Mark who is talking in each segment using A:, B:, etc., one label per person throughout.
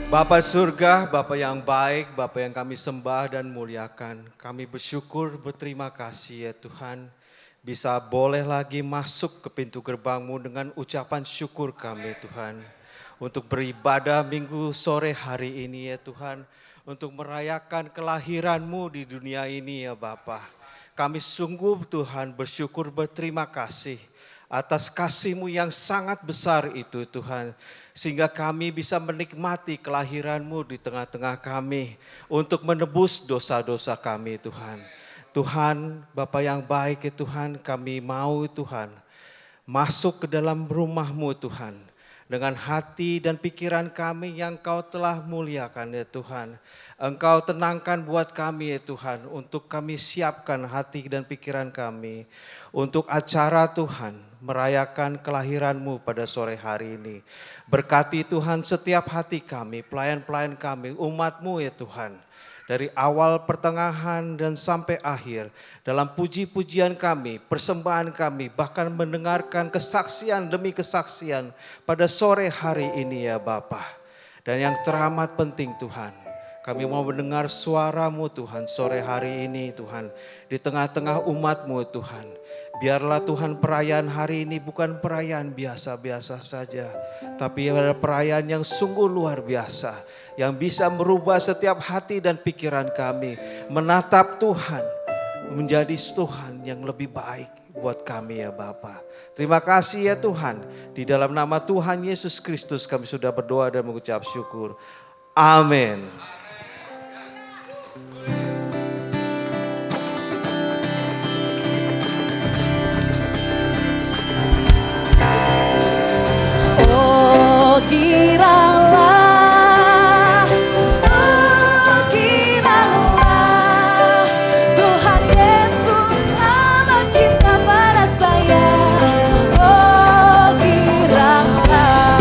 A: Bapa surga, Bapa yang baik, Bapa yang kami sembah dan muliakan. Kami bersyukur, berterima kasih ya Tuhan. Bisa boleh lagi masuk ke pintu gerbang-Mu dengan ucapan syukur kami Tuhan. Untuk beribadah minggu sore hari ini ya Tuhan. Untuk merayakan kelahiran-Mu di dunia ini ya Bapa. Kami sungguh Tuhan bersyukur, berterima kasih atas kasih-Mu yang sangat besar itu Tuhan. Sehingga kami bisa menikmati kelahiran-Mu di tengah-tengah kami untuk menebus dosa-dosa kami Tuhan. Tuhan, Bapa yang baik ya Tuhan, kami mau Tuhan masuk ke dalam rumah-Mu Tuhan. Dengan hati dan pikiran kami yang Kau telah muliakan ya Tuhan. Engkau tenangkan buat kami ya Tuhan, untuk kami siapkan hati dan pikiran kami untuk acara Tuhan, merayakan kelahiran-Mu pada sore hari ini. Berkati Tuhan setiap hati kami, pelayan-pelayan kami, umat-Mu ya Tuhan. Dari awal, pertengahan, dan sampai akhir. Dalam puji-pujian kami, persembahan kami, bahkan mendengarkan kesaksian demi kesaksian pada sore hari ini ya Bapa. Dan yang teramat penting Tuhan, kami mau mendengar suara-Mu Tuhan sore hari ini Tuhan. Di tengah-tengah umat-Mu Tuhan. Biarlah Tuhan perayaan hari ini bukan perayaan biasa-biasa saja. Tapi adalah perayaan yang sungguh luar biasa. Yang bisa merubah setiap hati dan pikiran kami. Menatap Tuhan. Menjadi Tuhan yang lebih baik buat kami ya Bapa. Terima kasih ya Tuhan. Di dalam nama Tuhan Yesus Kristus kami sudah berdoa dan mengucap syukur. Amin.
B: Kiralah, oh kiralah, Tuhan Yesus amat cinta pada saya. Oh kiralah,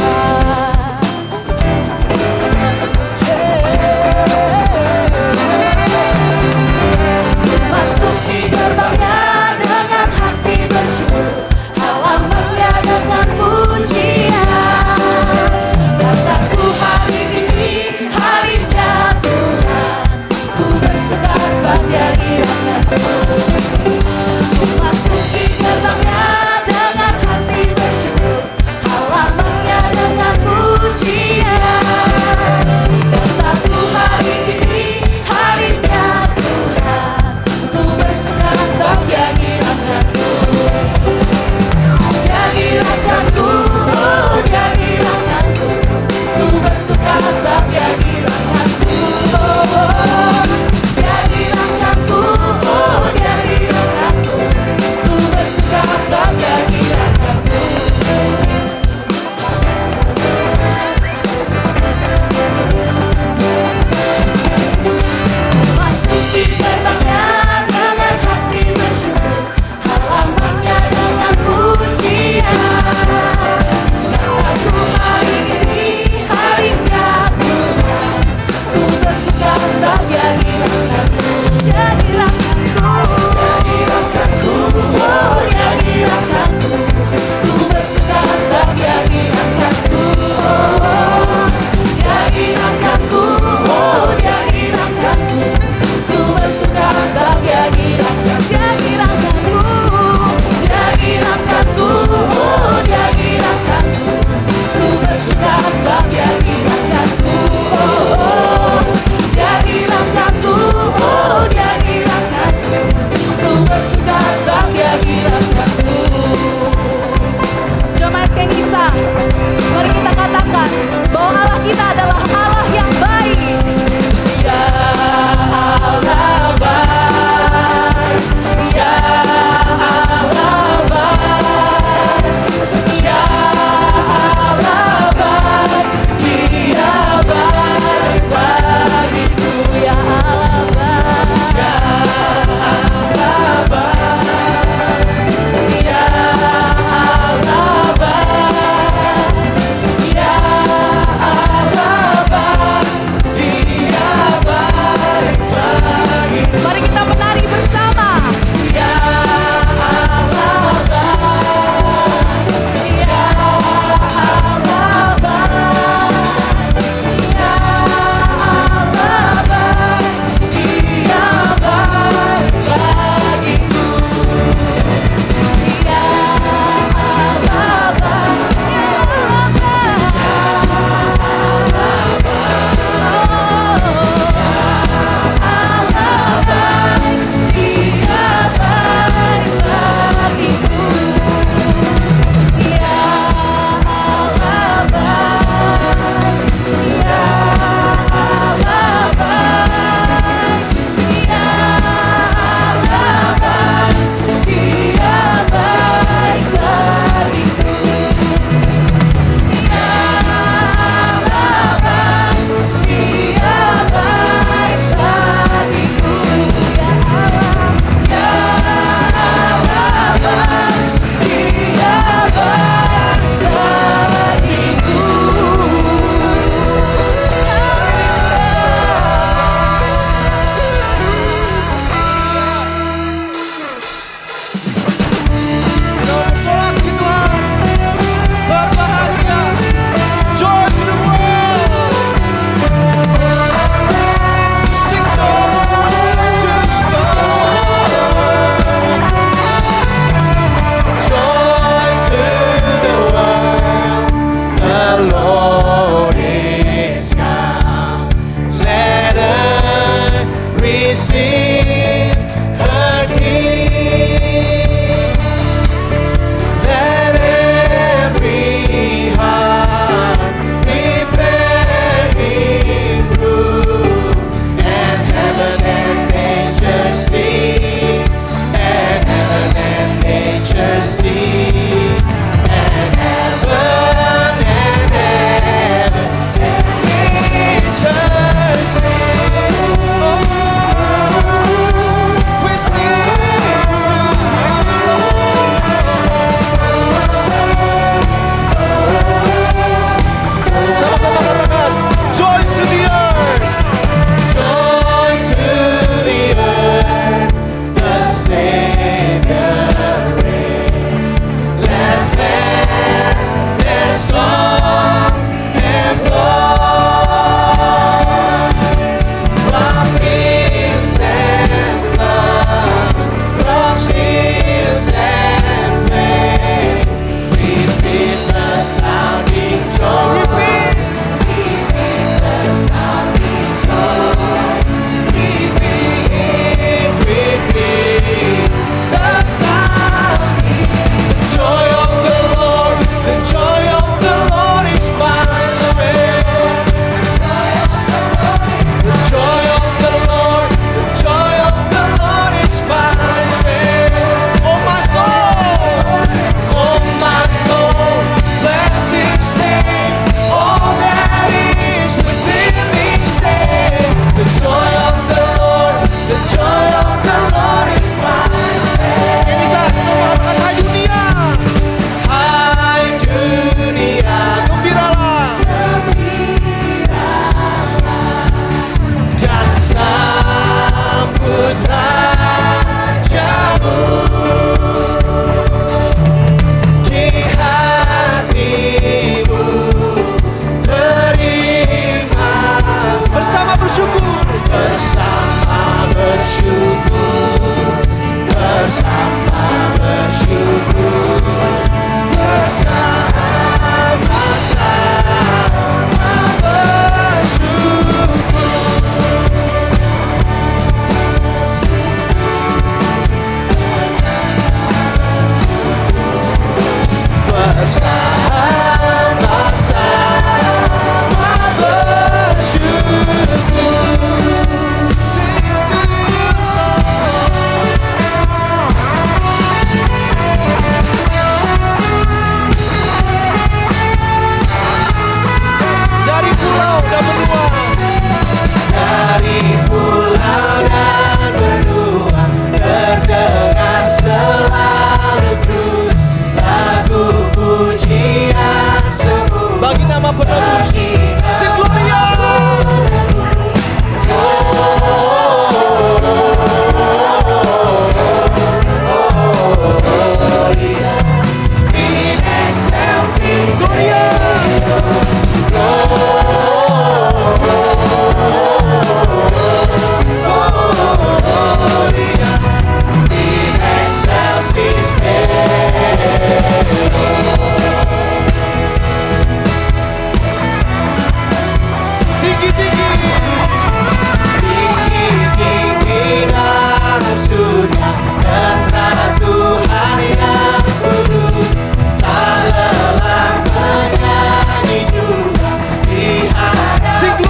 A: Tinggi-tinggi dalam surga tentara Tuhan yang kudus, tak lelah menyanyi juga di hadapan.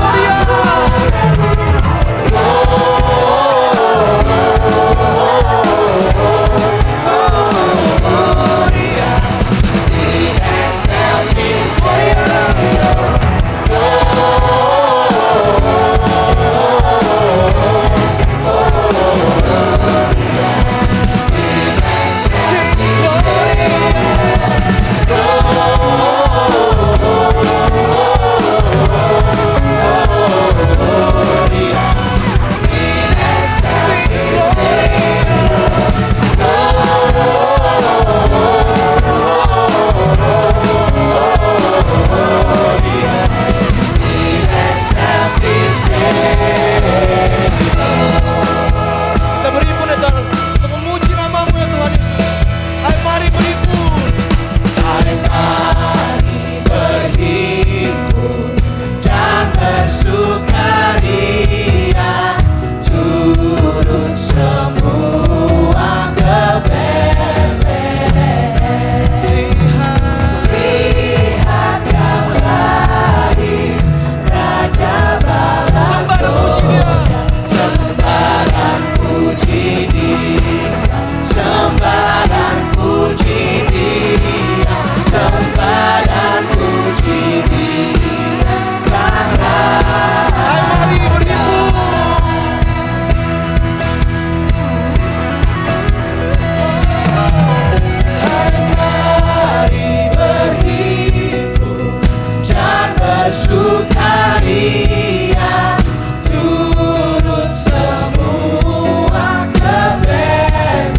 A: Kita berimpun ya Tuhan, untuk memuji namamu ya Tuhan Yesus. Hai mari berimpun. Hai mari berhimpun dan bersukaria, turut semua kebebasan. Lihat yang lain, Raja balas surga. Sembaran puji Dia, sembaran puji Dia, sembaran puji Dia, Sang Raja. Hai mari berhimpun. Hai mari berhimpun dan bersukaria, turut semua kebebasan.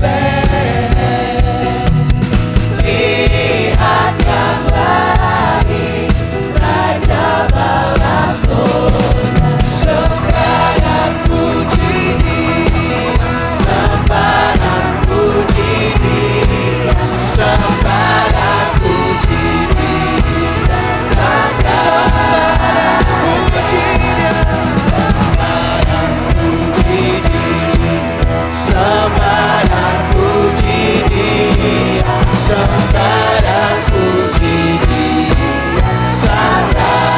A: Lihat yang lain, Raja balas surga. Sembaran puji Dia, sembaran puji Dia, sembaran puji Dia, Sang Raja. Puji Dia, sembaran puji Dia, sembaran puji Dia, sembaran puji Dia, Sang Raja.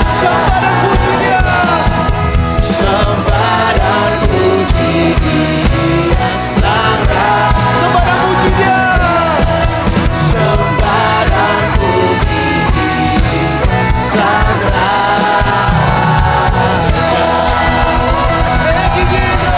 A: Sembaran puji Dia, Sang Raja. Sembaran puji Dia, sembaran puji Dia, Sang Raja. Thank you, Jesus.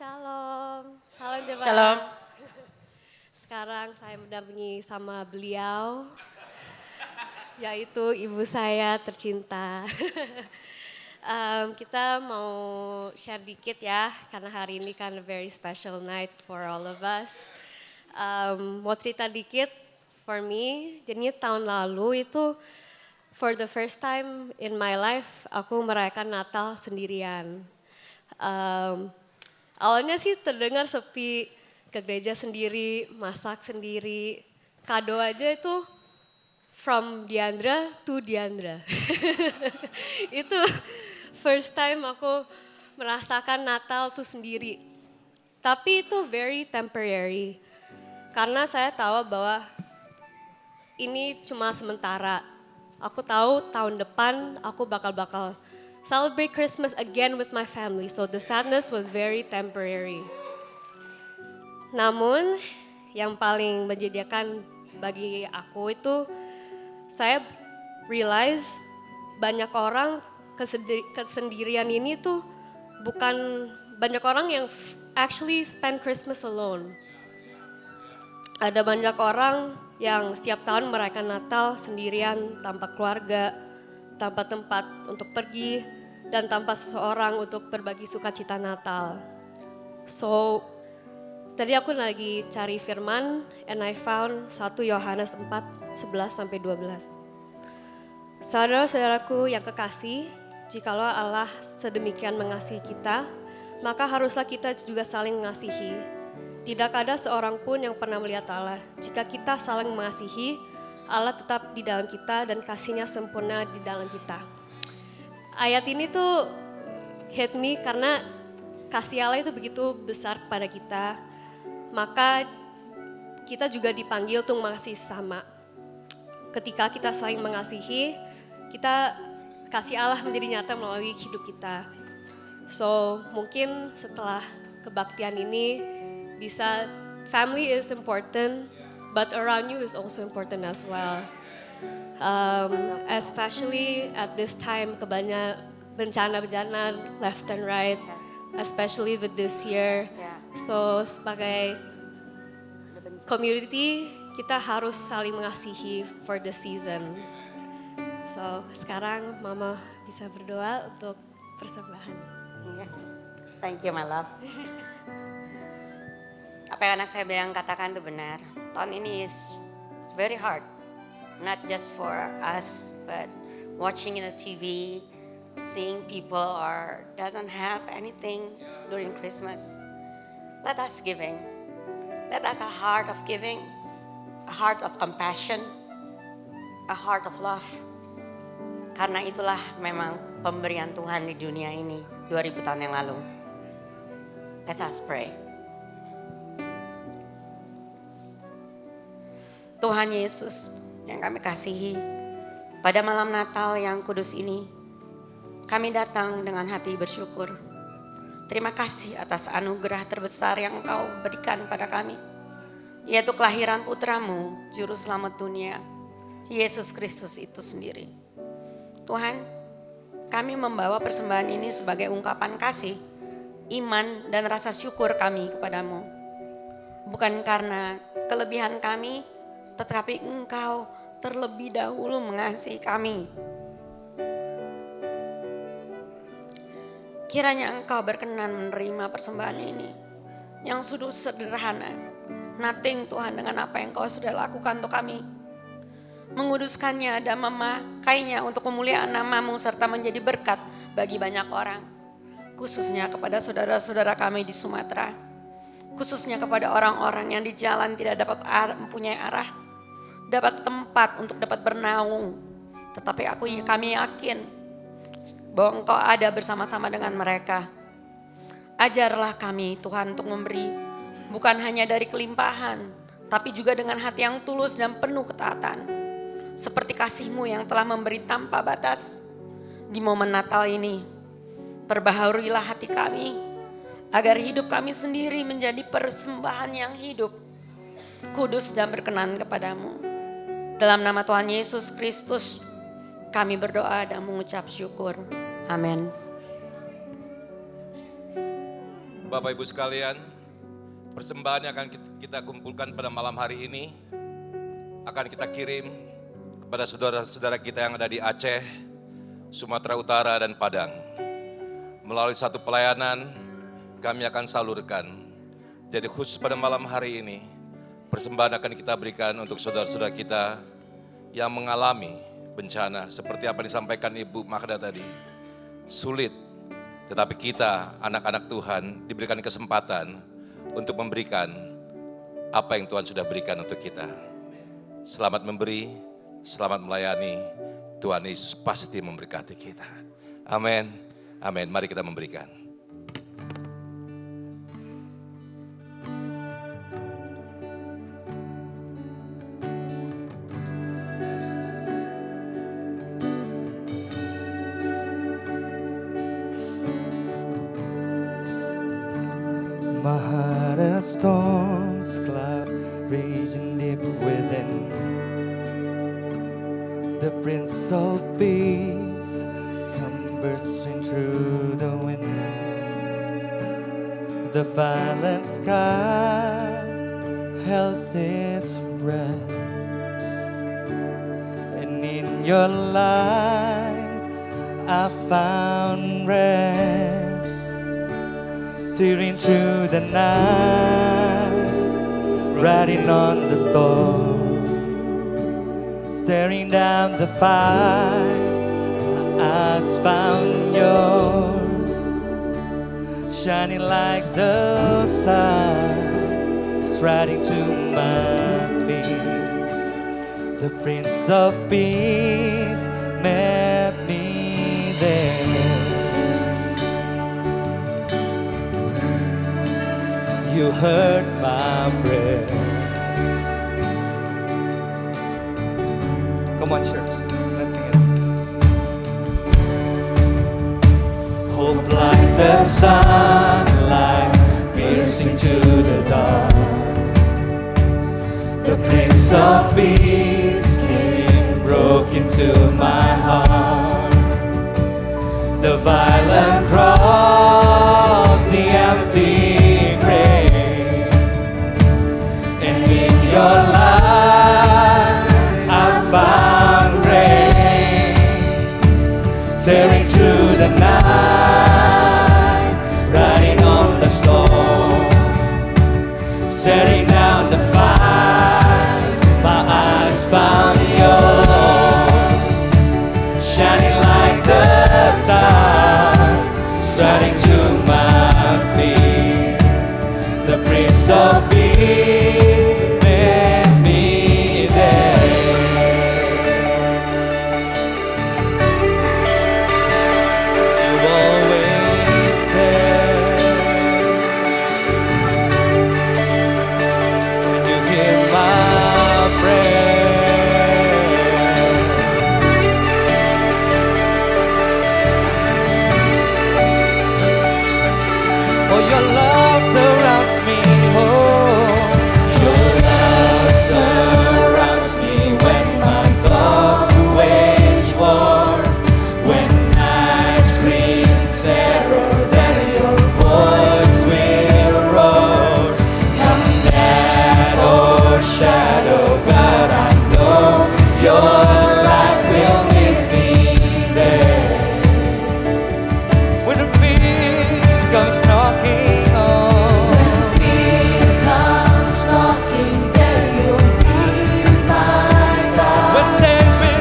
B: Shalom, salam jemaat.
C: Shalom.
B: Sekarang saya mendampingi sama beliau, yaitu ibu saya tercinta. Kita mau share dikit ya, karena hari ini kan a very special night for all of us. Mau cerita dikit, for me, jadinya tahun lalu itu for the first time in my life, aku merayakan Natal sendirian. Awalnya sih terdengar sepi, ke gereja sendiri, masak sendiri, kado aja itu from Diandra to Diandra. Itu first time aku merasakan Natal tuh sendiri. Tapi itu very temporary. Karena saya tahu bahwa ini cuma sementara. Aku tahu tahun depan aku bakal celebrate Christmas again with my family. So the sadness was very temporary. Namun yang paling menjadikan bagi aku itu saya realize banyak orang kesendirian ini tuh bukan banyak orang yang actually spend Christmas alone. Ada banyak orang yang setiap tahun merayakan Natal sendirian tanpa keluarga, tanpa tempat untuk pergi, dan tanpa seseorang untuk berbagi sukacita Natal. So, tadi aku lagi cari firman and I found 1 Yohanes 4, 11-12. Saudara-saudaraku yang kekasih, jikalau Allah sedemikian mengasihi kita, maka haruslah kita juga saling mengasihi. Tidak ada seorang pun yang pernah melihat Allah. Jika kita saling mengasihi, Allah tetap di dalam kita dan kasih-Nya sempurna di dalam kita. Ayat ini tuh hit me karena kasih Allah itu begitu besar kepada kita. Maka kita juga dipanggil untuk mengasihi sesama. Ketika kita saling mengasihi, kita kasih Allah menjadi nyata melalui hidup kita. So mungkin setelah kebaktian ini bisa, family is important, but around you is also important as well. Especially at this time, kebanyakan bencana-bencana left and right, especially with this year. So sebagai community, kita harus saling mengasihi for the season. So sekarang Mama bisa berdoa untuk persembahan.
C: Thank you my love. Apa yang anak saya bilang katakan itu benar. Tahun ini is very hard. Not just for us, but watching in the TV, seeing people or doesn't have anything during Christmas. Let us giving. Let us a heart of giving, a heart of compassion, a heart of love. Karena itulah memang pemberian Tuhan di dunia ini 2000 tahun yang lalu. Let us pray. Tuhan Yesus yang kami kasihi, pada malam Natal yang kudus ini, kami datang dengan hati bersyukur. Terima kasih atas anugerah terbesar yang Engkau berikan pada kami, yaitu kelahiran putramu, Juru Selamat dunia, Yesus Kristus itu sendiri. Tuhan, kami membawa persembahan ini sebagai ungkapan kasih, iman dan rasa syukur kami kepadamu. Bukan karena kelebihan kami, tetapi Engkau terlebih dahulu mengasihi kami. Kiranya Engkau berkenan menerima persembahan ini yang sudah sederhana. Nothing Tuhan dengan apa yang Engkau sudah lakukan untuk kami. Menguduskannya dan memakainya untuk kemuliaan nama-Mu serta menjadi berkat bagi banyak orang. Khususnya kepada saudara-saudara kami di Sumatera. Khususnya kepada orang-orang yang di jalan tidak dapat mempunyai arah. Dapat tempat untuk dapat bernaung. Tetapi kami yakin bahwa Engkau ada bersama-sama dengan mereka. Ajarlah kami Tuhan untuk memberi, bukan hanya dari kelimpahan, tapi juga dengan hati yang tulus dan penuh ketaatan. Seperti kasih-Mu yang telah memberi tanpa batas. Di momen Natal ini, perbaharuilah hati kami, agar hidup kami sendiri menjadi persembahan yang hidup, kudus dan berkenan kepadamu. Dalam nama Tuhan Yesus Kristus, kami berdoa dan mengucap syukur. Amin.
D: Bapak Ibu sekalian, persembahan yang akan kita kumpulkan pada malam hari ini akan kita kirim kepada saudara-saudara kita yang ada di Aceh, Sumatera Utara dan Padang. Melalui satu pelayanan kami akan salurkan. Jadi khusus pada malam hari ini, persembahan akan kita berikan untuk saudara-saudara kita yang mengalami bencana seperti apa disampaikan Ibu Magda tadi. Sulit, tetapi kita anak-anak Tuhan diberikan kesempatan untuk memberikan apa yang Tuhan sudah berikan untuk kita. Selamat memberi, selamat melayani. Tuhan Yesus pasti memberkati kita. Amin. Amin. Mari kita memberikan.
E: My heart has storms, cloud raging deep within. The Prince of Peace come bursting through the wind. The violent sky held its breath, and in your light I found rest. Steering through the night, riding on the storm, staring down the fight. eyes found yours, shining like the sun, riding to my feet. The Prince of Peace met me there. You heard my prayer. Come on, church, let's sing it. Hope like the sunlight piercing to the dark. The Prince of Peace came, broke into my heart. The violent cross, the empty grave, and in your light I found grace. Tearing through the night, riding on the storm, staring down the fire, my eyes found yours, shining like the sun, striding to my feet. The Prince of Peace met me there. You're always there. You hear my prayer. Oh, your love surrounds me. Oh, your love surrounds me when my thoughts wage war. When night screams terror, then your voice will roar. Come dead or shadow, but I know your light will meet me there. When the peace comes knocking on, when fear comes knocking, there you'll be my God. When there is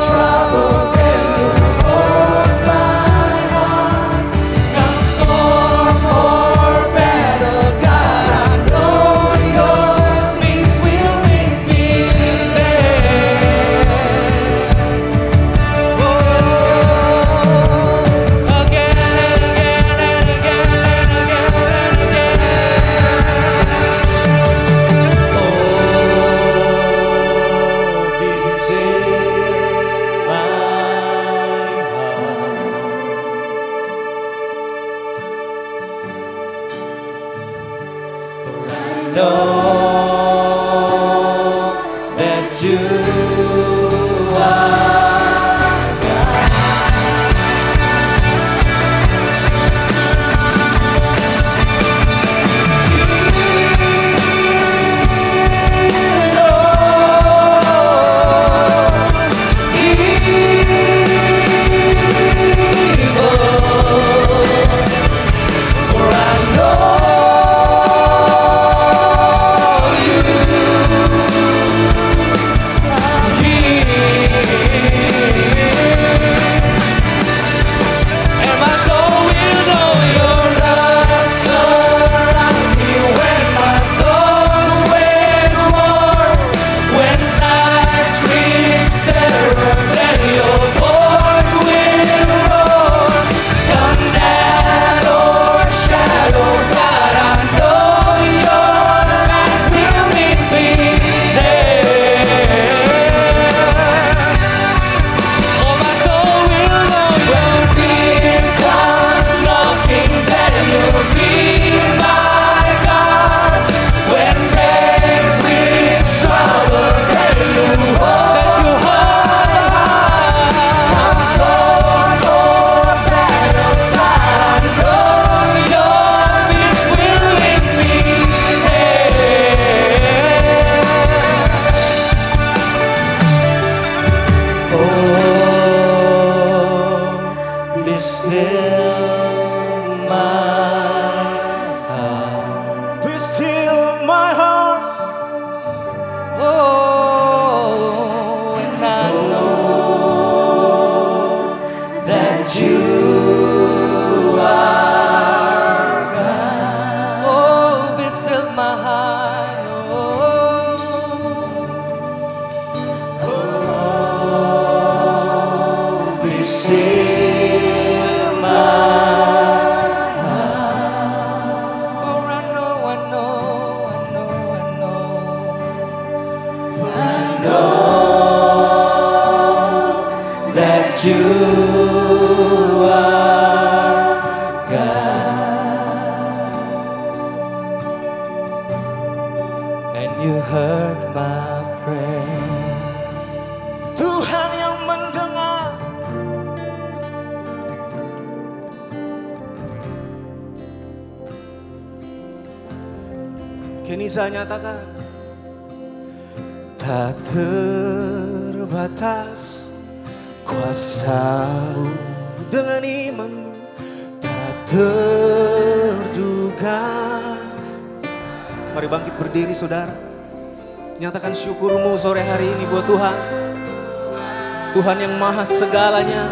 E: trouble, there you'll hold my heart. Come storm or battle, God, I know your peace will meet me there. Oh, again and again and again and again and again. Oh, be still my heart. For I know that you are God. For I know you and my soul will know your love surrounds me when my thoughts wage war. When night screams terror, then your voice will roar. Come night or shadow, God, I know your light will meet me there. Oh, my soul will know when fear comes knocking, that you'll be my God. When rain brings trouble, that you hold my heart. Come storm or battle, God, I know your peace will lead me there. Oh, be still my heart. Be still my heart. Oh, and I know
A: Kenisa nyatakan, tak terbatas kuasa-Mu dengan iman-Mu, tak terduga. Mari bangkit berdiri saudara. Nyatakan syukur-Mu sore hari ini buat Tuhan. Tuhan yang maha segalanya.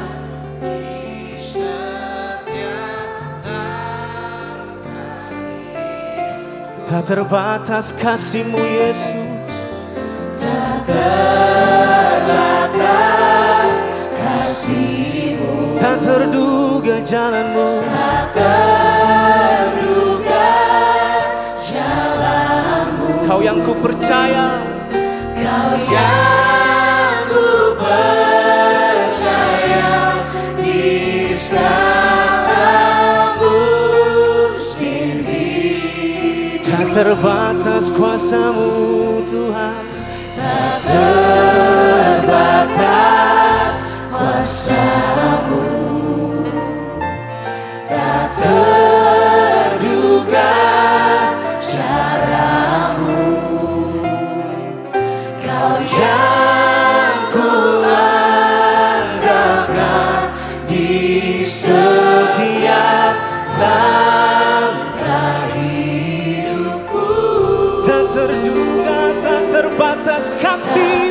A: Tak terbatas kasih-Mu Yesus.
E: Tak terbatas kasih-Mu,
A: Tak terduga jalan-Mu.
E: tak terduga jalan-Mu.
A: Kau yang ku percaya,
E: Kau yang ku percaya di segala musim hidup.
A: tak terbatas kuasa-Mu Tuhan.
E: Tak terbatas kuasa-Mu, tak terduga cara-Mu. Kau yang ku andalkan di setiap langkah hidupku.
A: Tak terduga, tak terbatas kasih,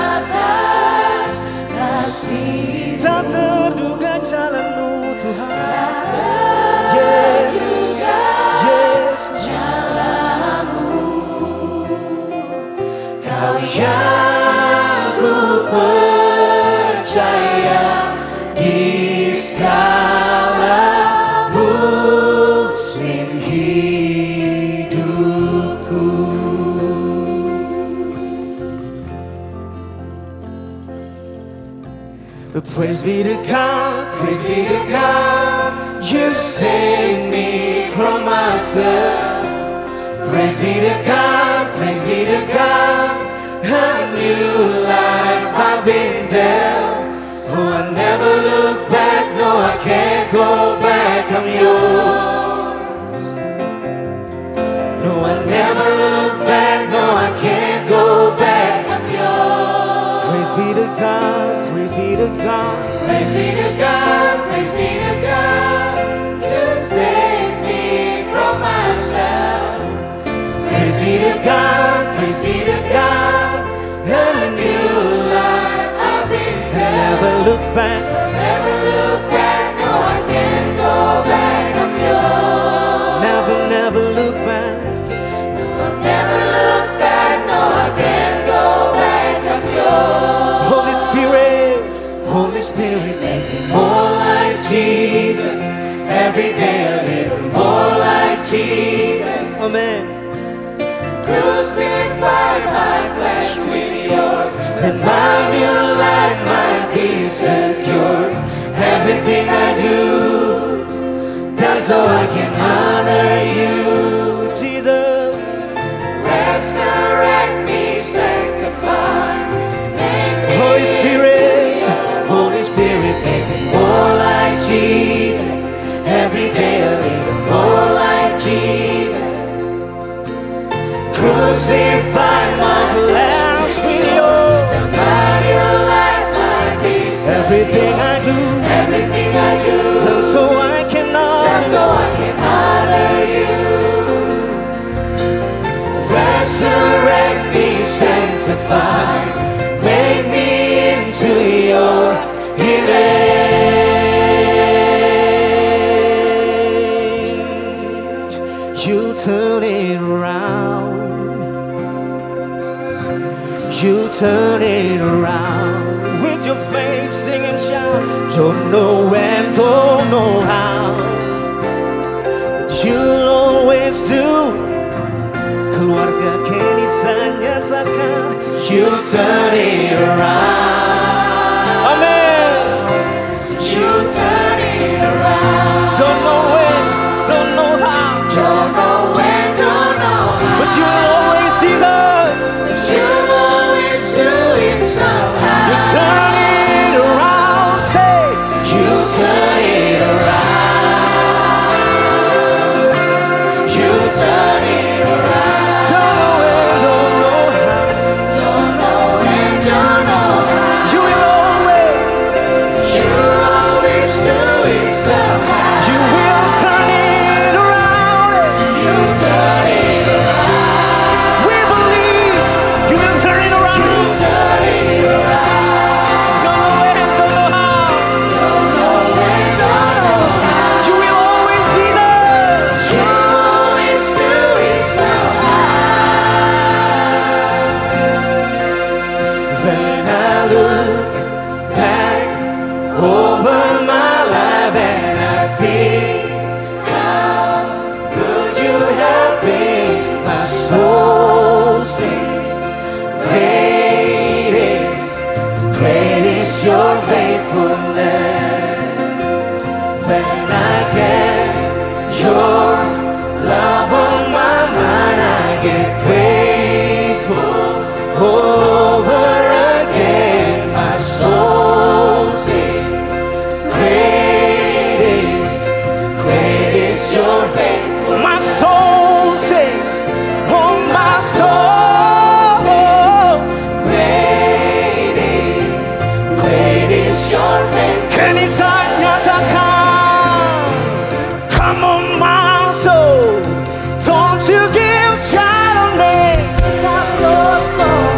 E: Terbatas kasih,
A: tak terduga jalan-Mu Tuhan.
E: terduga
A: Yesus,
E: jalan-Mu. Kau yang ku percaya di segala musim hidupku.
A: praise be to God, praise be to God. You saved me from myself. Praise be to God, praise be to God. A new life I've been dealt. Oh, I never look back, no, I can't go back, I'm yours. No, I never look back, no, I can't go back, I'm yours. Praise be to God, praise be to God.
E: Praise be to God, praise be to God. You saved me from myself.
A: Praise be to God, praise be to God. A new life
E: I've been dead.
A: never look back.
E: Never look back, no, I can't go back, I'm yours.
A: Never, never look back.
E: Never look back, no, I can't go back, I'm yours.
A: Holy Spirit, Holy Spirit, make me more like Jesus. Every day a little more like Jesus. Amen.
E: Crucify my flesh with yours,
A: That my new life might be secure. Everything I do, that's so I can honor you, Jesus.
E: resurrect me, sanctify, make me
A: Holy Spirit, Holy Spirit, make me more like Jesus. Every day a little more like Jesus. Crucify my flesh with yours.
E: that my new life might be secure.
A: Everything I do,
E: Everything I do,
A: done so I can
E: just so
A: honor.
E: I can honor you.
A: Resurrect me, sanctify, make me into your image. You turn it around. You turn it around. With your faith, sing and shout. Don't know when, don't know how, but you'll always do. Keluarga Kenisa nyatakan, you turn it around. Amen.
E: You turn it around.
A: Don't know when, don't know how,
E: Don't know when, don't know how,
A: but you always, Jesus,
E: you always do it somehow.
A: you turn it around. Say, you turn it around.
E: You turn it when I get your love on my mind, I get grateful over again. My soul sings, great is your faithfulness. My soul sings, oh my soul, great is your faithfulness. Can you come on my soul, don't you give shine on me. Top your soul,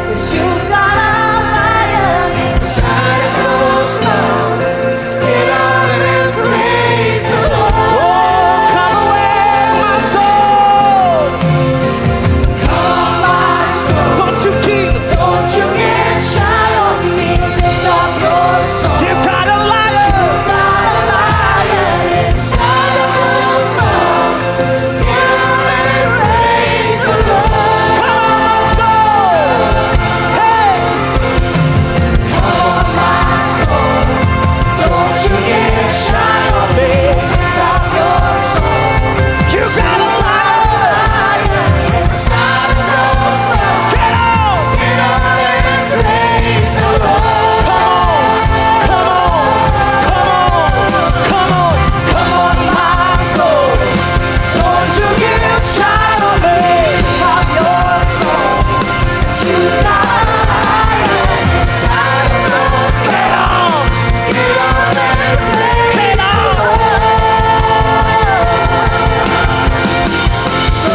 E: 'cause you've got a lion inside of those lungs. Get out and praise the Lord. Oh, come away, my soul. Come on, my soul. Don't you get shy on me. Lift up your soul. You got a lion. You've got a lion inside of those lungs. Get out and praise the Lord. Come on, my soul. Hey. Come on, my soul. Don't you get shy on me. Lift up your soul. You got a lion inside of those lungs. Get out and praise the Lord. Come on, my soul. Don't you get shy on me. Lift up your soul. You got a lion inside of those lungs. Get out and praise the Lord. So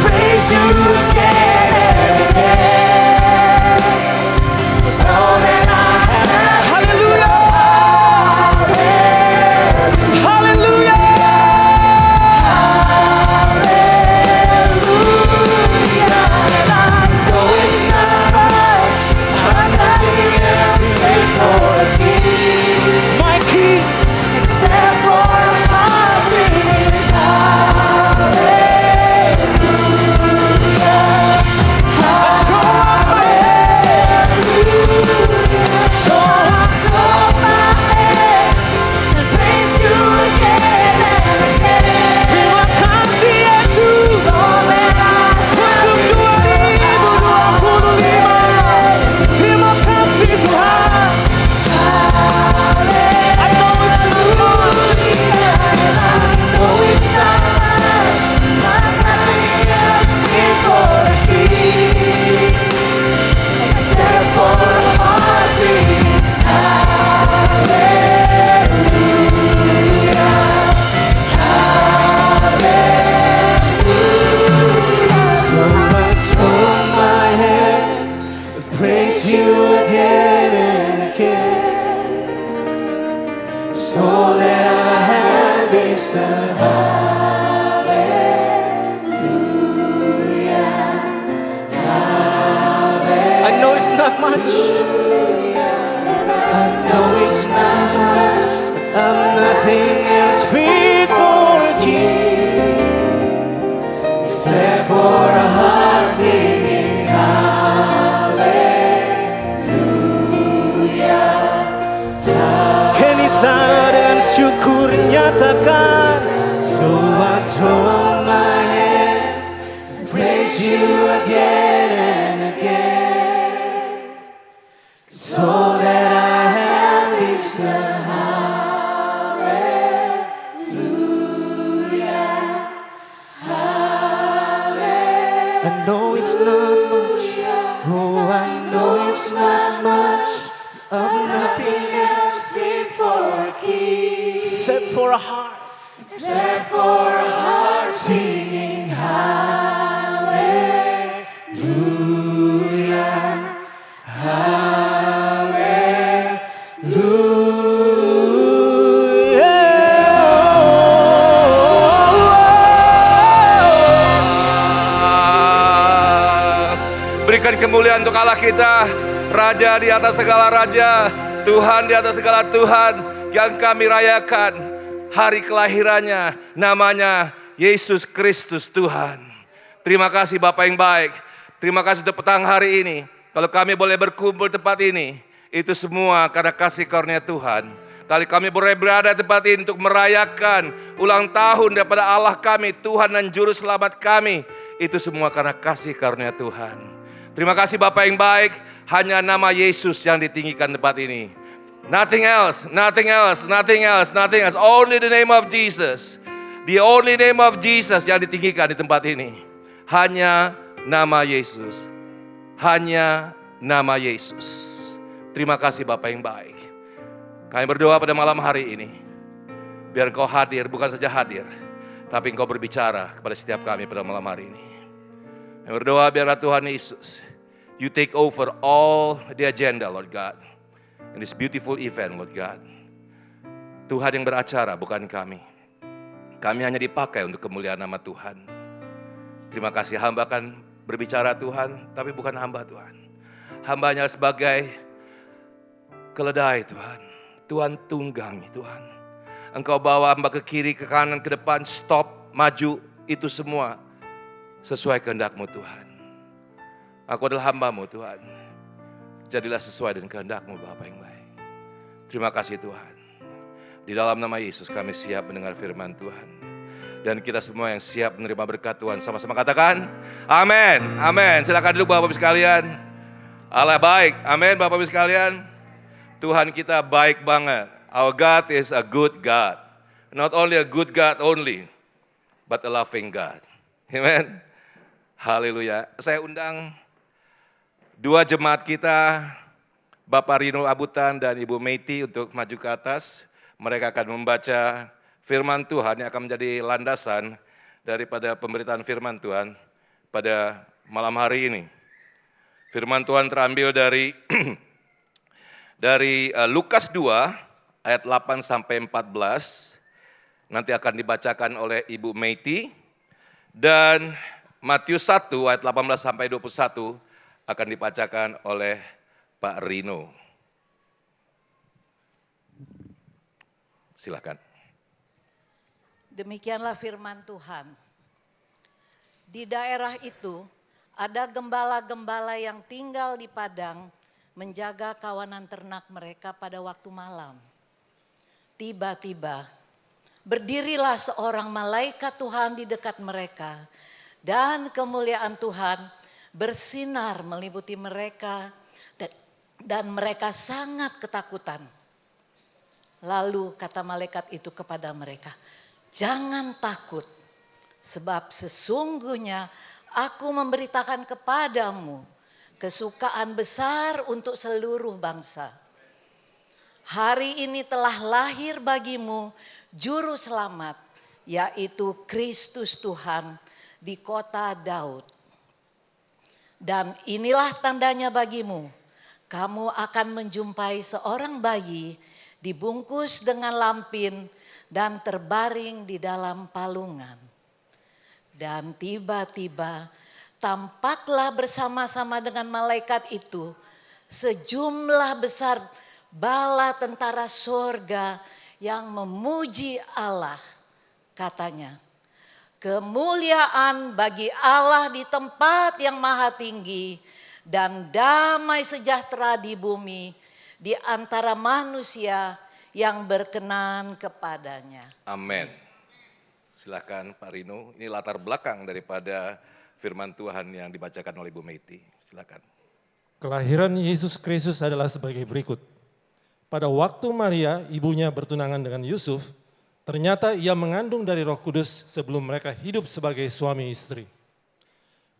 E: praise you again. It's all that I have. Hallelujah. Hallelujah. Hallelujah. And I know it's not much, but nothing else is made for a king. My king. Except for a heart singing hallelujah. Let's go up my hands. So I throw my hands and praise you again and again. Terima kasih Yesus. Untuk 2025. Terima kasih Tuhan. I know it's not much. But nothing else is for a king. Except for a heart singing hallelujah, hallelujah. So I throw my hands and praise you again and again. It's all that I have is a I know it's not much. I know it's not much. I'm nothing else fit for a king, except for a heart singing hallelujah. Kenisah dan syukur nyatakan. So I throw my hands and praise you again and again. It's all that I have is a hallelujah, hallelujah. I know it's not much. Oh, I know it's not much. Of nothing else fit for a king. Except for a heart. Except for a heart singing hallelujah,
D: Berikan kemuliaan untuk Allah kita, Raja di atas segala raja, Tuhan di atas segala Tuhan, yang kami rayakan hari kelahirannya, namanya Yesus Kristus Tuhan. Terima kasih Bapak yang baik, terima kasih untuk petang hari ini. Kalau kami boleh berkumpul di tempat ini Itu semua karena kasih karunia Tuhan. Kali kami boleh berada di tempat ini untuk merayakan ulang tahun daripada Allah kami, Tuhan dan Juru Selamat kami. Itu semua karena kasih karunia Tuhan. Terima kasih Bapak yang baik, hanya nama Yesus yang ditinggikan tempat ini. Nothing else, nothing else, nothing else, nothing else. Only the name of Jesus. The only name of Jesus yang ditinggikan di tempat ini. Hanya nama Yesus. Hanya nama Yesus. Terima kasih Bapak yang baik. Kami berdoa pada malam hari ini. Biar Engkau hadir, bukan saja hadir, tapi Engkau berbicara kepada setiap kami pada malam hari ini. Kami berdoa biarlah Tuhan Yesus, You take over all the agenda, Lord God. In this beautiful event, Lord God. Tuhan yang beracara, bukan kami. Kami hanya dipakai untuk kemuliaan nama Tuhan. Terima kasih, hamba akan berbicara Tuhan, tapi bukan hamba Tuhan. Hambanya sebagai keledai Tuhan. Tuhan tunggangi Tuhan. Engkau bawa hamba ke kiri, ke kanan, ke depan, stop, maju. Itu semua sesuai kehendak-Mu Tuhan. Aku adalah hamba-Mu Tuhan. Jadilah sesuai dengan kehendak-Mu Bapa yang baik. Terima kasih Tuhan. Di dalam nama Yesus kami siap mendengar firman Tuhan. Dan kita semua yang siap menerima berkat Tuhan sama-sama katakan amin. Amin. Silakan duduk Bapak-Ibu sekalian. Allah baik. Amin Bapak-Ibu sekalian. Tuhan kita baik banget. Our God is a good God. Not only a good God only, but a loving God. Amen. Haleluya. Saya undang dua jemaat kita, Bapak Rino Abutan dan Ibu Meiti untuk maju ke atas. Mereka akan membaca firman Tuhan yang akan menjadi landasan daripada pemberitaan firman Tuhan pada malam hari ini. Firman Tuhan terambil dari Lukas 2 ayat 8 sampai 14. Nanti akan dibacakan oleh Ibu Meiti. Dan Matius 1 ayat 18 sampai 21 akan dibacakan oleh Pak Rino. Silakan.
F: Demikianlah firman Tuhan. Di daerah itu ada gembala-gembala yang tinggal di padang menjaga kawanan ternak mereka pada waktu malam. Tiba-tiba berdirilah seorang malaikat Tuhan di dekat mereka dan kemuliaan Tuhan bersinar meliputi mereka dan mereka sangat ketakutan. Lalu kata malaikat itu kepada mereka, "Jangan takut, sebab sesungguhnya aku memberitakan kepadamu kesukaan besar untuk seluruh bangsa. Hari ini telah lahir bagimu juru selamat, yaitu Kristus Tuhan di kota Daud. Dan inilah tandanya bagimu, kamu akan menjumpai seorang bayi dibungkus dengan lampin dan terbaring di dalam palungan." Dan tiba-tiba tampaklah bersama-sama dengan malaikat itu sejumlah besar bala tentara sorga yang memuji Allah. Katanya, "Kemuliaan bagi Allah di tempat yang maha tinggi dan damai sejahtera di bumi di antara manusia yang berkenan kepadanya."
D: Amin. Silakan Pak Rino, ini latar belakang daripada firman Tuhan yang dibacakan oleh Ibu Meiti. Silakan.
G: Kelahiran Yesus Kristus adalah sebagai berikut. Pada waktu Maria, ibunya bertunangan dengan Yusuf, ternyata ia mengandung dari Roh Kudus sebelum mereka hidup sebagai suami istri.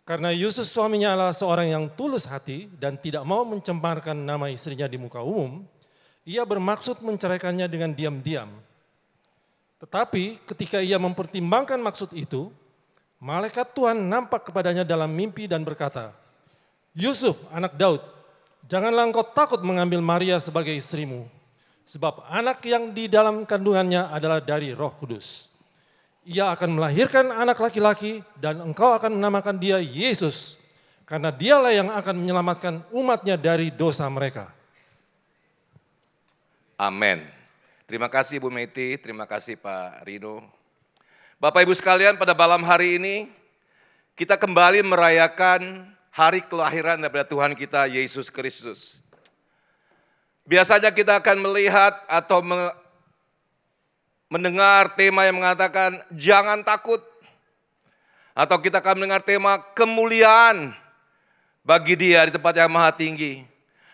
G: Karena Yusuf suaminya adalah seorang yang tulus hati dan tidak mau mencemarkan nama istrinya di muka umum, ia bermaksud menceraikannya dengan diam-diam. Tetapi ketika ia mempertimbangkan maksud itu, malaikat Tuhan nampak kepadanya dalam mimpi dan berkata, "Yusuf, anak Daud, janganlah engkau takut mengambil Maria sebagai istrimu, sebab anak yang di dalam kandungannya adalah dari Roh Kudus. Ia akan melahirkan anak laki-laki dan engkau akan menamakan dia Yesus, karena dialah yang akan menyelamatkan umatnya dari dosa mereka."
D: Amin. Terima kasih Ibu Meiti, terima kasih Pak Rino. Bapak Ibu sekalian, pada malam hari ini kita kembali merayakan hari kelahiran daripada Tuhan kita Yesus Kristus. Biasanya kita akan melihat atau mendengar tema yang mengatakan jangan takut. Atau kita akan mendengar tema kemuliaan bagi Dia di tempat yang maha tinggi.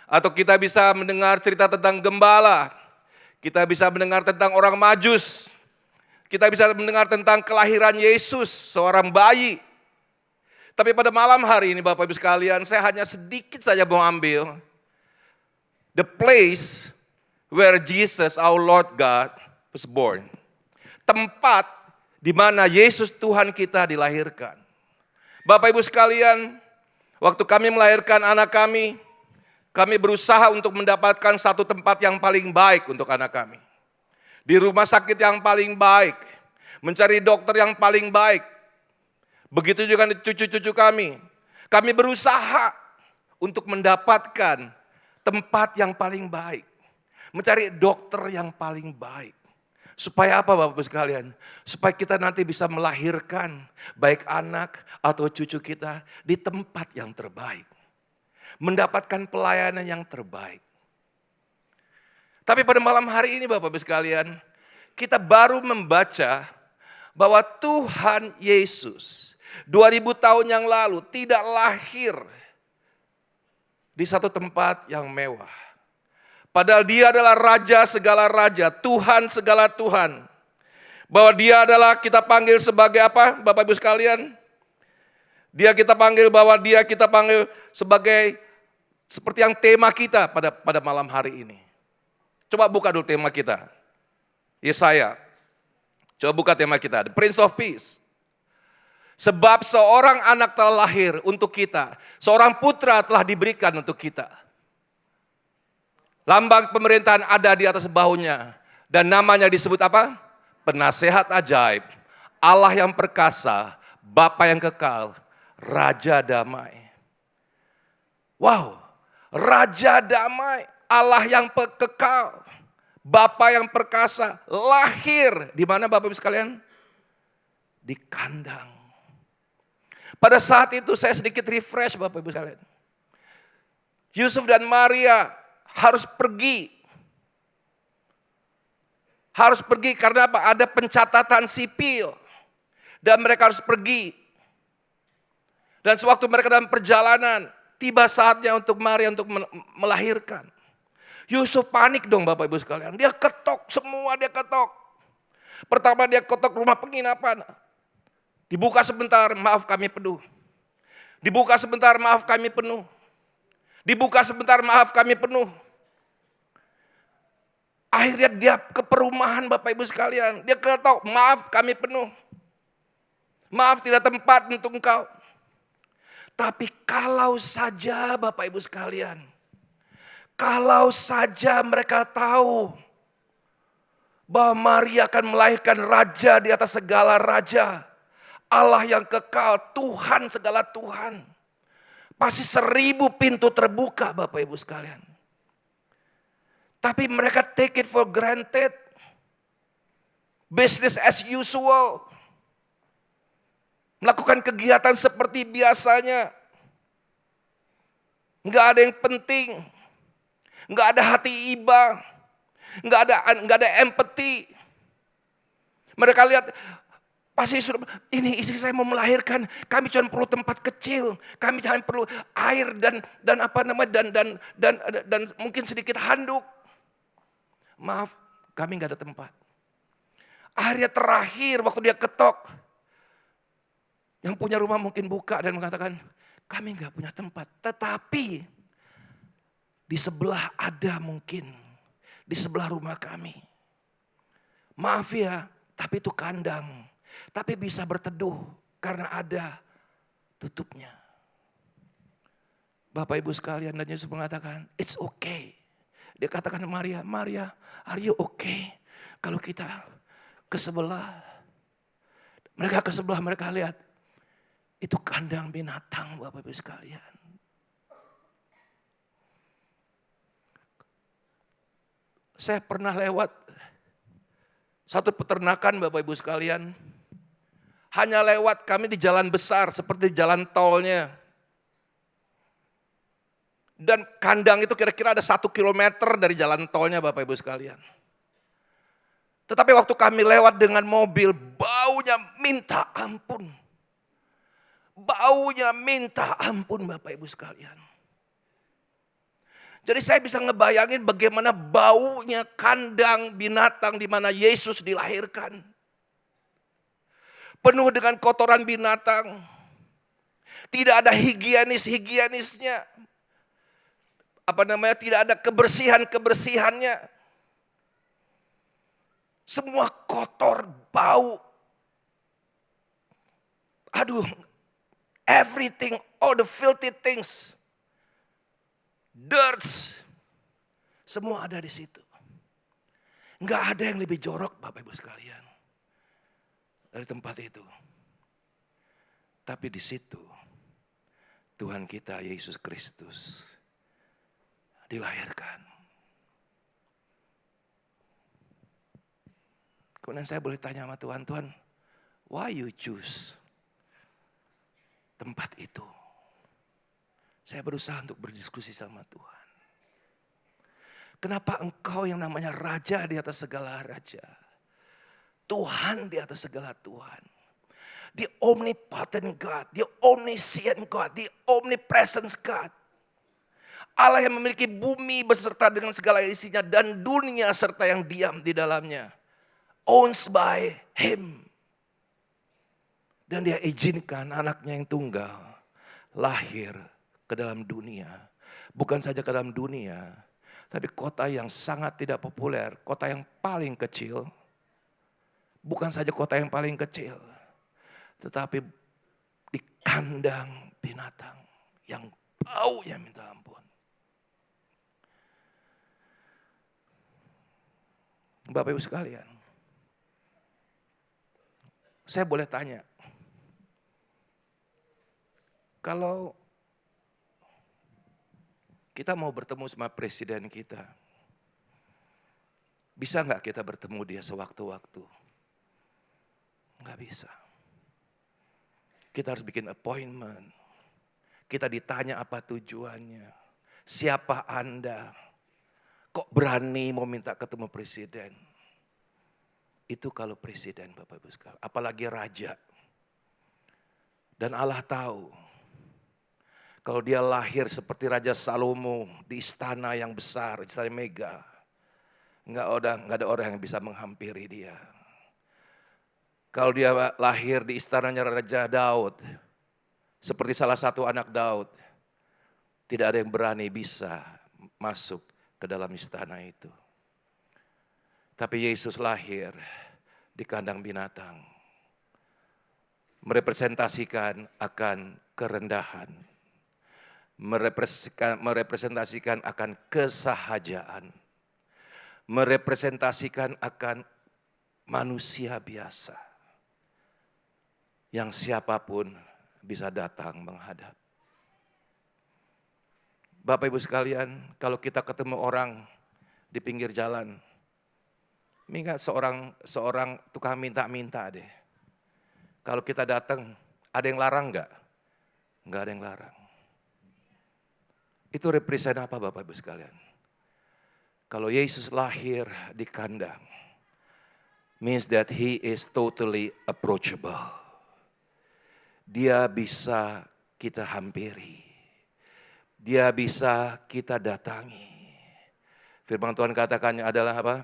D: Atau kita bisa mendengar cerita tentang gembala. Kita bisa mendengar tentang orang Majus. Kita bisa mendengar tentang kelahiran Yesus, seorang bayi. Tapi pada malam hari ini Bapak Ibu sekalian, saya hanya sedikit saja mau ambil the place where Jesus our Lord God was born. Tempat di mana Yesus Tuhan kita dilahirkan. Bapak Ibu sekalian, waktu kami melahirkan anak kami berusaha untuk mendapatkan satu tempat yang paling baik untuk anak kami. Di rumah sakit yang paling baik, mencari dokter yang paling baik. Begitu juga cucu-cucu kami. Kami berusaha untuk mendapatkan tempat yang paling baik. Mencari dokter yang paling baik. Supaya apa Bapak-Ibu sekalian? Supaya kita nanti bisa melahirkan baik anak atau cucu kita di tempat yang terbaik. Mendapatkan pelayanan yang terbaik. Tapi pada malam hari ini Bapak-Ibu sekalian, kita baru membaca bahwa Tuhan Yesus 2000 tahun yang lalu tidak lahir di satu tempat yang mewah. Padahal Dia adalah Raja segala raja, Tuhan segala Tuhan. Bahwa Dia adalah kita panggil sebagai apa Bapak Ibu sekalian? Kita panggil sebagai seperti yang tema kita pada malam hari ini. Coba buka dulu tema kita. Yesaya. Coba buka tema kita, The Prince of Peace. Sebab seorang anak telah lahir untuk kita, seorang putra telah diberikan untuk kita. Lambang pemerintahan ada di atas bahunya, dan namanya disebut apa? Penasehat ajaib, Allah yang perkasa, Bapa yang kekal, Raja damai. Wow, Raja damai, Allah yang kekal, Bapa yang perkasa, lahir di mana Bapak Ibu sekalian? Di kandang. Pada saat itu saya sedikit refresh Bapak Ibu sekalian. Yusuf dan Maria harus pergi. Harus pergi karena apa? Ada pencatatan sipil. Dan mereka harus pergi. Dan sewaktu mereka dalam perjalanan, tiba saatnya untuk Maria untuk melahirkan. Yusuf panik dong Bapak Ibu sekalian. Dia ketok, semua dia ketok. Pertama dia ketok rumah penginapan. Dibuka sebentar, maaf kami penuh. Dibuka sebentar, maaf kami penuh. Dibuka sebentar, maaf kami penuh. Akhirnya dia ke perumahan Bapak Ibu sekalian. Dia ketok, maaf kami penuh. Maaf tidak tempat untuk engkau. Tapi kalau saja Bapak Ibu sekalian. Kalau saja mereka tahu bahwa Maria akan melahirkan raja di atas segala raja. Allah yang kekal, Tuhan segala Tuhan. Pasti 1000 pintu terbuka Bapak Ibu sekalian. Tapi mereka take it for granted. Business as usual. Melakukan kegiatan seperti biasanya. Enggak ada yang penting. Enggak ada hati iba. Enggak ada empathy. Mereka lihat, pasti sudah, ini istri saya mau melahirkan, kami cuma perlu tempat kecil, kami hanya perlu air dan mungkin sedikit handuk. Maaf, kami nggak ada tempat. Akhirnya terakhir waktu dia ketok, yang punya rumah mungkin buka dan mengatakan, kami nggak punya tempat. Tetapi di sebelah ada mungkin, di sebelah rumah kami. Maaf ya, tapi itu kandang. Tapi bisa berteduh karena ada tutupnya. Bapak Ibu sekalian, dan Yesus mengatakan, it's okay. Dia katakan Maria, Maria, are you okay? Kalau kita ke sebelah, mereka ke sebelah, mereka lihat, itu kandang binatang Bapak Ibu sekalian. Saya pernah lewat satu peternakan Bapak Ibu sekalian. Hanya lewat kami di jalan besar seperti jalan tolnya. Dan kandang itu kira-kira ada 1 kilometer dari jalan tolnya Bapak Ibu sekalian. Tetapi waktu kami lewat dengan mobil, baunya minta ampun. Baunya minta ampun Bapak Ibu sekalian. Jadi saya bisa ngebayangin bagaimana baunya kandang binatang di mana Yesus dilahirkan. Penuh dengan kotoran binatang. Tidak ada higienisnya. Tidak ada kebersihannya. Semua kotor, bau. Aduh, everything, all the filthy things. Dirt. Semua ada di situ. Enggak ada yang lebih jorok Bapak Ibu sekalian. Dari tempat itu. Tapi di situ Tuhan kita Yesus Kristus dilahirkan. Kemudian saya boleh tanya sama Tuhan, Tuhan, why you choose tempat itu? Saya berusaha untuk berdiskusi sama Tuhan. Kenapa engkau yang namanya raja di atas segala raja? Tuhan di atas segala Tuhan. The omnipotent God, the omniscient God, the omnipresent God. Allah yang memiliki bumi beserta dengan segala isinya dan dunia serta yang diam di dalamnya. Owns by Him. Dan Dia izinkan anaknya yang tunggal lahir ke dalam dunia. Bukan saja ke dalam dunia, tapi kota yang sangat tidak populer, kota yang paling kecil. Bukan saja kota yang paling kecil, tetapi di kandang binatang yang baunya minta ampun. Bapak Ibu sekalian, saya boleh tanya, kalau kita mau bertemu sama presiden kita, bisa nggak kita bertemu dia sewaktu-waktu? Nggak bisa. Kita harus bikin appointment. Kita ditanya apa tujuannya. Siapa Anda? Kok berani mau minta ketemu presiden? Itu kalau presiden Bapak Ibu sekalian. Apalagi raja. Dan Allah tahu. Kalau dia lahir seperti Raja Salomo di istana yang besar, istana mega. Enggak ada orang yang bisa menghampiri dia. Kalau dia lahir di istananya Raja Daud, seperti salah satu anak Daud, tidak ada yang berani bisa masuk ke dalam istana itu. Tapi Yesus lahir di kandang binatang, merepresentasikan akan kerendahan, merepresentasikan akan kesahajaan, merepresentasikan akan manusia biasa yang siapapun bisa datang menghadap. Bapak Ibu sekalian, kalau kita ketemu orang di pinggir jalan, ingat seorang tukang minta-minta deh. Kalau kita datang, ada yang larang enggak? Enggak ada yang larang. Itu represent apa Bapak Ibu sekalian? Kalau Yesus lahir di kandang, means that He is totally approachable. Dia bisa kita hampiri. Dia bisa kita datangi. Firman Tuhan katakannya adalah apa?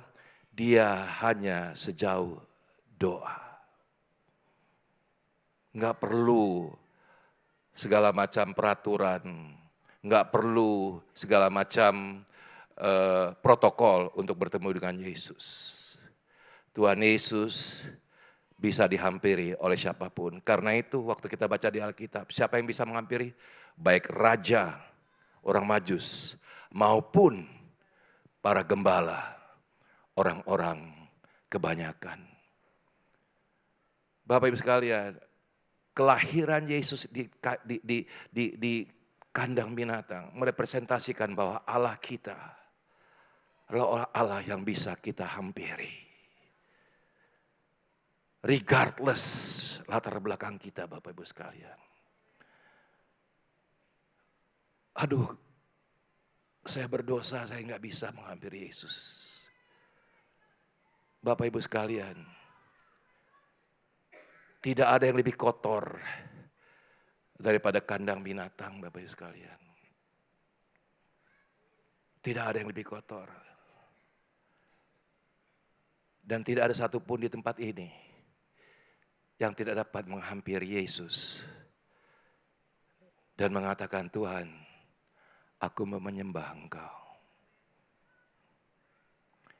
D: Dia hanya sejauh doa. Enggak perlu segala macam peraturan. Enggak perlu segala macam protokol untuk bertemu dengan Yesus. Tuhan Yesus bisa dihampiri oleh siapapun. Karena itu waktu kita baca di Alkitab, siapa yang bisa menghampiri? Baik raja, orang Majus, maupun para gembala, orang-orang kebanyakan. Bapak Ibu sekalian, kelahiran Yesus di kandang binatang merepresentasikan bahwa Allah kita adalah Allah yang bisa kita hampiri. Regardless latar belakang kita Bapak Ibu sekalian. Aduh, Saya berdosa, saya nggak bisa menghampiri Yesus. Bapak Ibu sekalian, tidak ada yang lebih kotor daripada kandang binatang, Bapak Ibu sekalian. Tidak ada yang lebih kotor. Dan tidak ada satupun di tempat ini yang tidak dapat menghampiri Yesus dan mengatakan, Tuhan, aku mau menyembah Engkau.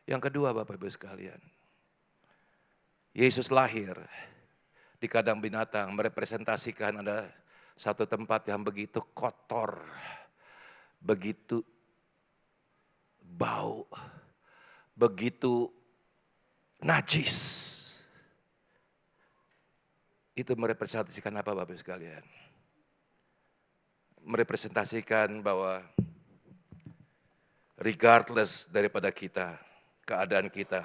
D: Yang kedua, Bapak Ibu sekalian, Yesus lahir di kandang binatang merepresentasikan ada satu tempat yang begitu kotor, begitu bau, begitu najis. Itu merepresentasikan apa, Bapak Ibu sekalian? Merepresentasikan bahwa regardless daripada kita, keadaan kita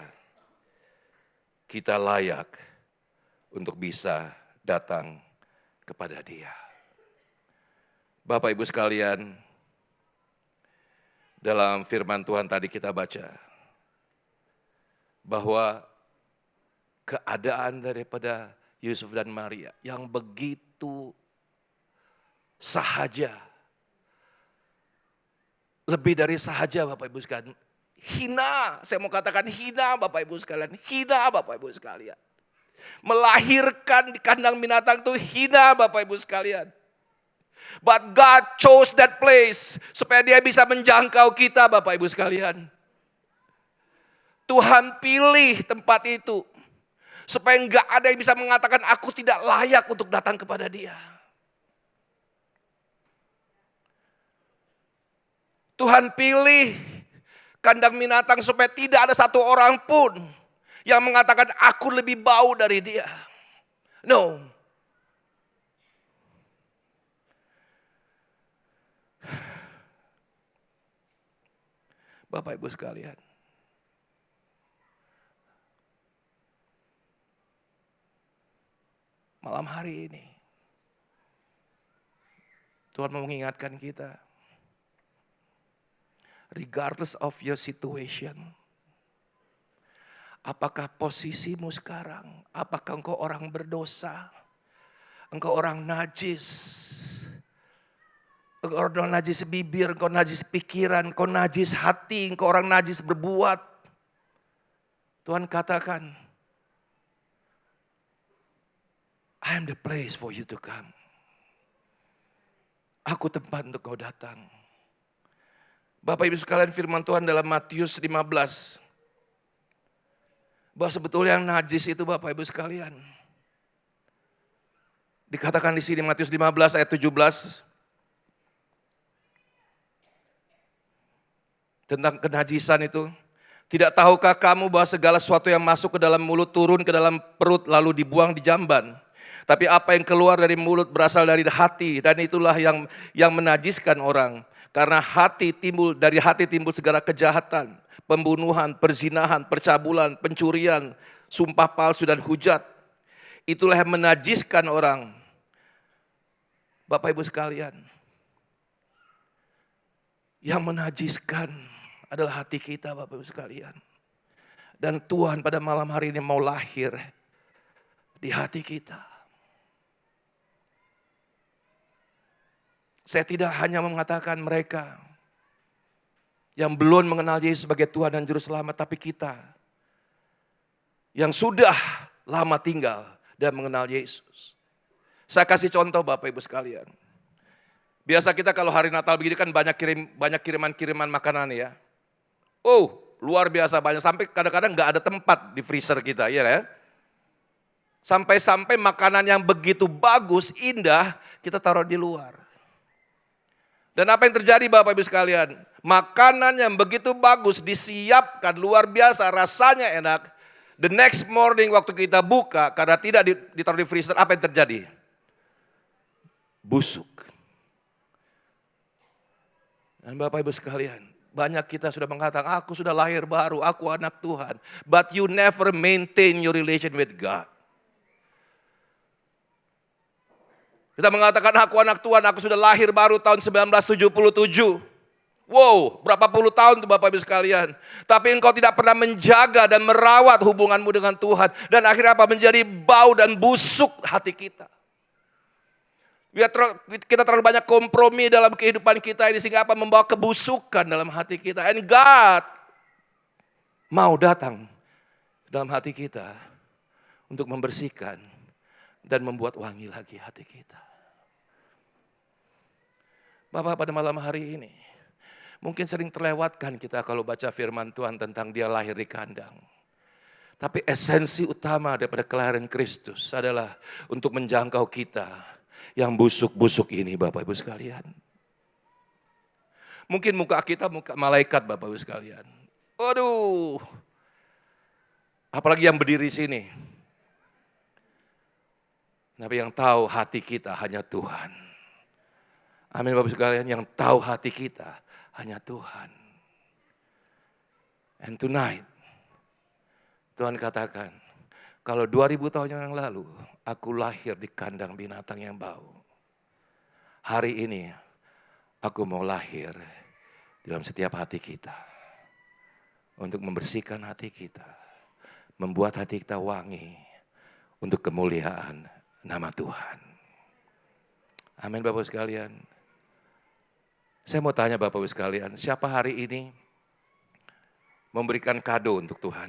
D: layak untuk bisa datang kepada Dia. Bapak Ibu sekalian, dalam firman Tuhan tadi kita baca bahwa keadaan daripada Yusuf dan Maria yang begitu sahaja, lebih dari sahaja Bapak Ibu sekalian, hina, saya mau katakan hina Bapak Ibu sekalian, hina Bapak Ibu sekalian. Melahirkan di kandang binatang itu hina Bapak Ibu sekalian. But God chose that place supaya Dia bisa menjangkau kita Bapak Ibu sekalian. Tuhan pilih tempat itu supaya enggak ada yang bisa mengatakan aku tidak layak untuk datang kepada Dia. Tuhan pilih kandang binatang supaya tidak ada satu orang pun yang mengatakan aku lebih bau dari Dia. No. Bapak Ibu sekalian, malam hari ini Tuhan mau mengingatkan kita, regardless of your situation, apakah posisimu sekarang, apakah engkau orang berdosa, engkau orang najis, engkau orang najis bibir, engkau najis pikiran, engkau najis hati, engkau orang najis berbuat. Tuhan katakan, I am the place for you to come. Aku tempat untuk kau datang. Bapak Ibu sekalian, firman Tuhan dalam Matius 15. Bahwa sebetulnya yang najis itu Bapak Ibu sekalian. Dikatakan di sini Matius 15 ayat 17. Tentang kenajisan itu. Tidak tahukah kamu bahwa segala sesuatu yang masuk ke dalam mulut turun ke dalam perut lalu dibuang di jamban. Tapi apa yang keluar dari mulut berasal dari hati dan itulah yang menajiskan orang. Karena dari hati timbul segala kejahatan, pembunuhan, perzinahan, percabulan, pencurian, sumpah palsu dan hujat. Itulah yang menajiskan orang. Bapak Ibu sekalian, yang menajiskan adalah hati kita Bapak Ibu sekalian. Dan Tuhan pada malam hari ini mau lahir di hati kita. Saya tidak hanya mengatakan mereka yang belum mengenal Yesus sebagai Tuhan dan Juru Selamat, tapi kita yang sudah lama tinggal dan mengenal Yesus. Saya kasih contoh Bapak Ibu sekalian. Biasa kita kalau hari Natal begini kan banyak kiriman makanan ya. Oh, luar biasa banyak. Sampai kadang-kadang nggak ada tempat di freezer kita, ya kan? Sampai-sampai makanan yang begitu bagus, indah, kita taruh di luar. Dan apa yang terjadi Bapak Ibu sekalian? Makanan yang begitu bagus disiapkan luar biasa, rasanya enak. The next morning waktu kita buka, karena tidak ditaruh di freezer, apa yang terjadi? Busuk. Dan Bapak Ibu sekalian, banyak kita sudah mengatakan, aku sudah lahir baru, aku anak Tuhan. But you never maintain your relation with God. Kita mengatakan aku anak Tuhan, aku sudah lahir baru tahun 1977. Wow, berapa puluh tahun tuh Bapak Ibu sekalian. Tapi engkau tidak pernah menjaga dan merawat hubunganmu dengan Tuhan. Dan akhirnya apa? Menjadi bau dan busuk hati kita. Kita terlalu banyak kompromi dalam kehidupan kita ini. Sehingga apa? Membawa kebusukan dalam hati kita. And God mau datang dalam hati kita untuk membersihkan dan membuat wangi lagi hati kita. Bapak, pada malam hari ini, mungkin sering terlewatkan kita kalau baca firman Tuhan tentang dia lahir di kandang. Tapi esensi utama daripada kelahiran Kristus adalah untuk menjangkau kita yang busuk-busuk ini, Bapak Ibu sekalian. Mungkin muka kita muka malaikat, Bapak Ibu sekalian. Waduh, apalagi yang berdiri sini. Tapi yang tahu hati kita hanya Tuhan. Amin Bapak sekalian, yang tahu hati kita hanya Tuhan. And tonight, Tuhan katakan, kalau 2000 tahun yang lalu, aku lahir di kandang binatang yang bau. Hari ini, aku mau lahir dalam setiap hati kita. Untuk membersihkan hati kita. Membuat hati kita wangi. Untuk kemuliaan nama Tuhan. Amin Bapak sekalian. Saya mau tanya Bapak Ibu sekalian, siapa hari ini memberikan kado untuk Tuhan?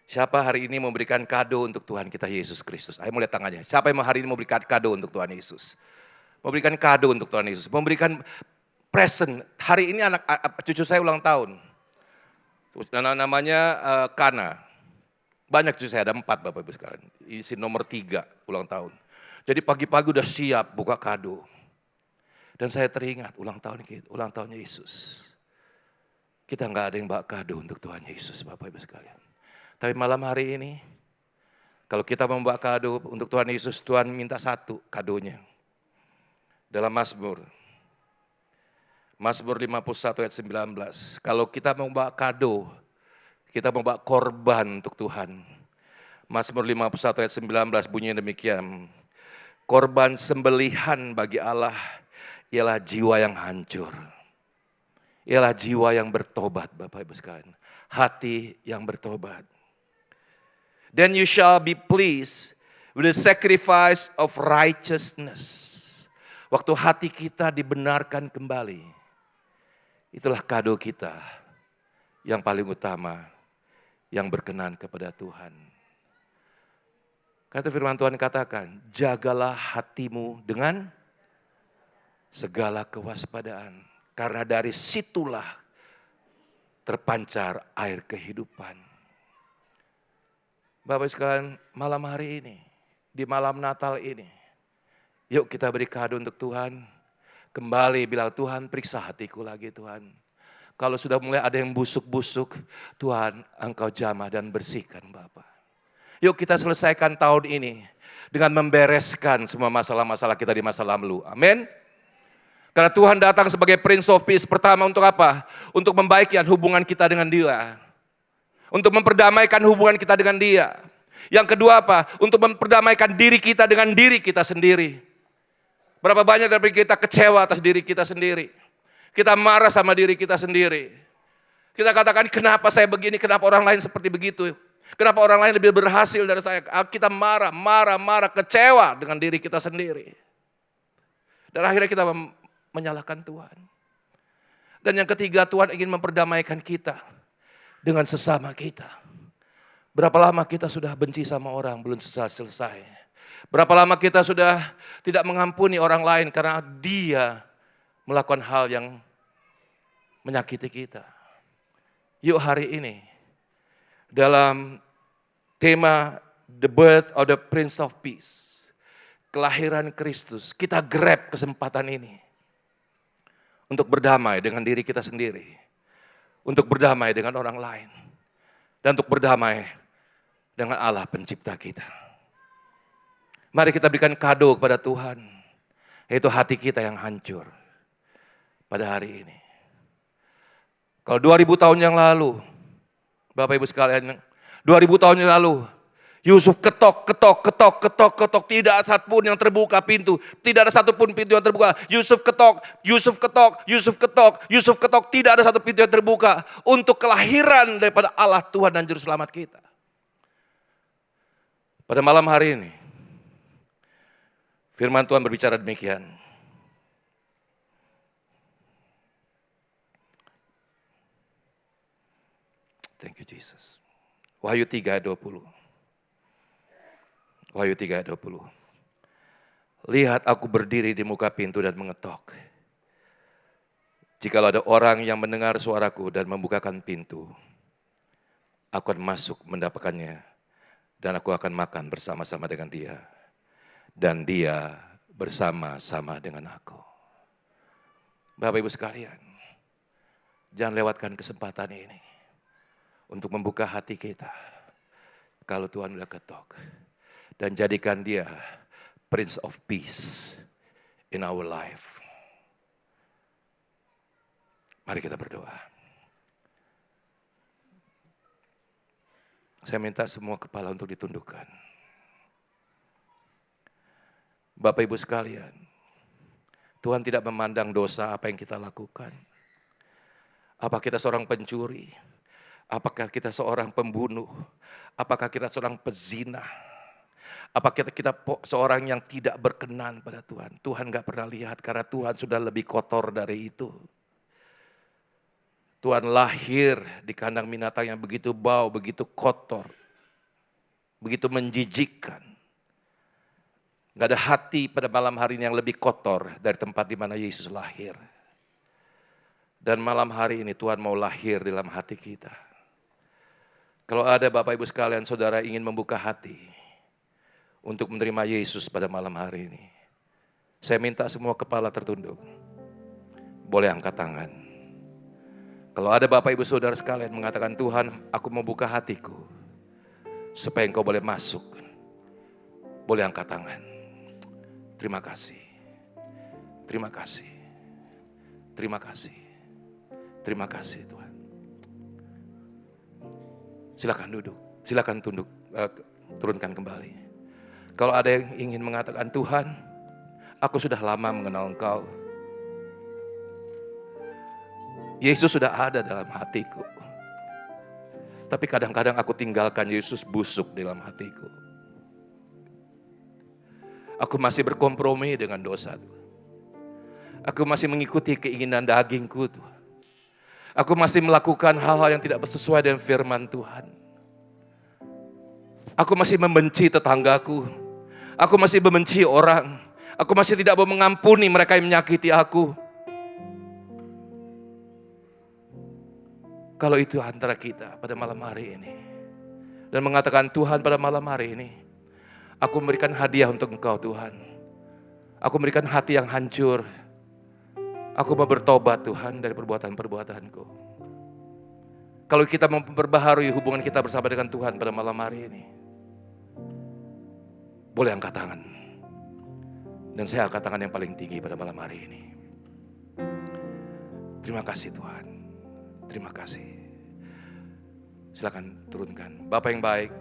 D: Siapa hari ini memberikan kado untuk Tuhan kita Yesus Kristus? Ayo lihat tangannya. Siapa yang hari ini memberikan kado untuk Tuhan Yesus? Memberikan kado untuk Tuhan Yesus. Memberikan present. Hari ini cucu saya ulang tahun. Namanya Kana. Banyak cucu saya, ada 4 Bapak Ibu sekalian. Isi nomor 3 ulang tahun. Jadi pagi-pagi udah siap buka kado. Dan saya teringat ulang tahunnya Yesus. Kita nggak ada yang bawa kado untuk Tuhan Yesus, Bapak Ibu sekalian. Tapi malam hari ini, kalau kita membawa kado untuk Tuhan Yesus, Tuhan minta satu kadonya. Dalam Mazmur 51 ayat 19. Kalau kita membawa kado, kita membawa korban untuk Tuhan. Mazmur 51 ayat 19 bunyinya demikian. Korban sembelihan bagi Allah ialah jiwa yang hancur. Ialah jiwa yang bertobat, Bapak Ibu sekalian. Hati yang bertobat. Then you shall be pleased with the sacrifice of righteousness. Waktu hati kita dibenarkan kembali. Itulah kado kita yang paling utama, yang berkenan kepada Tuhan. Kata firman Tuhan katakan, jagalah hatimu dengan segala kewaspadaan. Karena dari situlah terpancar air kehidupan. Bapak sekalian, malam hari ini, di malam Natal ini, yuk kita beri kado untuk Tuhan. Kembali bilang, Tuhan periksa hatiku lagi Tuhan. Kalau sudah mulai ada yang busuk-busuk, Tuhan Engkau jamah dan bersihkan Bapak. Yuk kita selesaikan tahun ini dengan membereskan semua masalah-masalah kita di masa lalu. Amin. Karena Tuhan datang sebagai Prince of Peace. Pertama untuk apa? Untuk membaiki hubungan kita dengan Dia. Untuk memperdamaikan hubungan kita dengan Dia. Yang kedua apa? Untuk memperdamaikan diri kita dengan diri kita sendiri. Berapa banyak dari kita kecewa atas diri kita sendiri. Kita marah sama diri kita sendiri. Kita katakan, kenapa saya begini, kenapa orang lain seperti begitu. Kenapa orang lain lebih berhasil dari saya. Kita marah, kecewa dengan diri kita sendiri. Dan akhirnya kita menyalahkan Tuhan. Dan yang ketiga, Tuhan ingin memperdamaikan kita dengan sesama kita. Berapa lama kita sudah benci sama orang, belum selesai. Berapa lama kita sudah tidak mengampuni orang lain karena dia melakukan hal yang menyakiti kita. Yuk hari ini, dalam tema The Birth of the Prince of Peace, kelahiran Kristus, kita grab kesempatan ini. Untuk berdamai dengan diri kita sendiri. Untuk berdamai dengan orang lain. Dan untuk berdamai dengan Allah pencipta kita. Mari kita berikan kado kepada Tuhan. Yaitu hati kita yang hancur. Pada hari ini. Kalau 2000 tahun yang lalu. Bapak Ibu sekalian. 2000 tahun yang lalu. Yusuf ketok, ketok, ketok, ketok, ketok. Tidak ada satupun yang terbuka pintu. Tidak ada satupun pintu yang terbuka. Yusuf ketok, Yusuf ketok, Yusuf ketok, Yusuf ketok. Tidak ada satu pintu yang terbuka untuk kelahiran daripada Allah Tuhan dan Juru Selamat kita. Pada malam hari ini, firman Tuhan berbicara demikian. Thank you Jesus. Wahyu 3 ayat 20. Wahyu 3 ayat 20. Lihat aku berdiri di muka pintu dan mengetok. Jikalau ada orang yang mendengar suaraku dan membukakan pintu, aku akan masuk mendapatkannya dan aku akan makan bersama-sama dengan dia. Dan dia bersama-sama dengan aku. Bapak Ibu sekalian, jangan lewatkan kesempatan ini untuk membuka hati kita. Kalau Tuhan sudah ketok. Dan jadikan dia Prince of Peace in our life. Mari kita berdoa. Saya minta semua kepala untuk ditundukkan. Bapak Ibu sekalian, Tuhan tidak memandang dosa apa yang kita lakukan. Apa kita seorang pencuri? Apakah kita seorang pembunuh? Apakah kita seorang pezina? Apakah kita seorang yang tidak berkenan pada Tuhan? Tuhan gak pernah lihat karena Tuhan sudah lebih kotor dari itu. Tuhan lahir di kandang binatang yang begitu bau, begitu kotor, begitu menjijikkan. Gak ada hati pada malam hari ini yang lebih kotor dari tempat di mana Yesus lahir. Dan malam hari ini Tuhan mau lahir di dalam hati kita. Kalau ada Bapak Ibu sekalian, saudara ingin membuka hati untuk menerima Yesus pada malam hari ini, saya minta semua kepala tertunduk. Boleh angkat tangan. Kalau ada Bapak Ibu saudara sekalian mengatakan, Tuhan aku membuka hatiku supaya Engkau boleh masuk. Boleh angkat tangan. Terima kasih. Terima kasih. Terima kasih. Terima kasih Tuhan. Silakan duduk, silakan tunduk, turunkan kembali. Kalau ada yang ingin mengatakan, Tuhan, aku sudah lama mengenal Engkau. Yesus sudah ada dalam hatiku. Tapi kadang-kadang aku tinggalkan Yesus busuk dalam hatiku. Aku masih berkompromi dengan dosa. Aku masih mengikuti keinginan dagingku, Tuhan. Aku masih melakukan hal-hal yang tidak sesuai dengan firman Tuhan. Aku masih membenci tetanggaku. Aku masih membenci orang. Aku masih tidak mau mengampuni mereka yang menyakiti aku. Kalau itu antara kita pada malam hari ini. Dan mengatakan, Tuhan pada malam hari ini, aku memberikan hadiah untuk Engkau Tuhan. Aku memberikan hati yang hancur. Aku mau bertobat Tuhan dari perbuatan-perbuatanku. Kalau kita mau memperbaharui hubungan kita bersama dengan Tuhan pada malam hari ini, boleh angkat tangan. Dan saya angkat tangan yang paling tinggi pada malam hari ini. Terima kasih Tuhan. Terima kasih. Silakan turunkan. Bapak yang baik,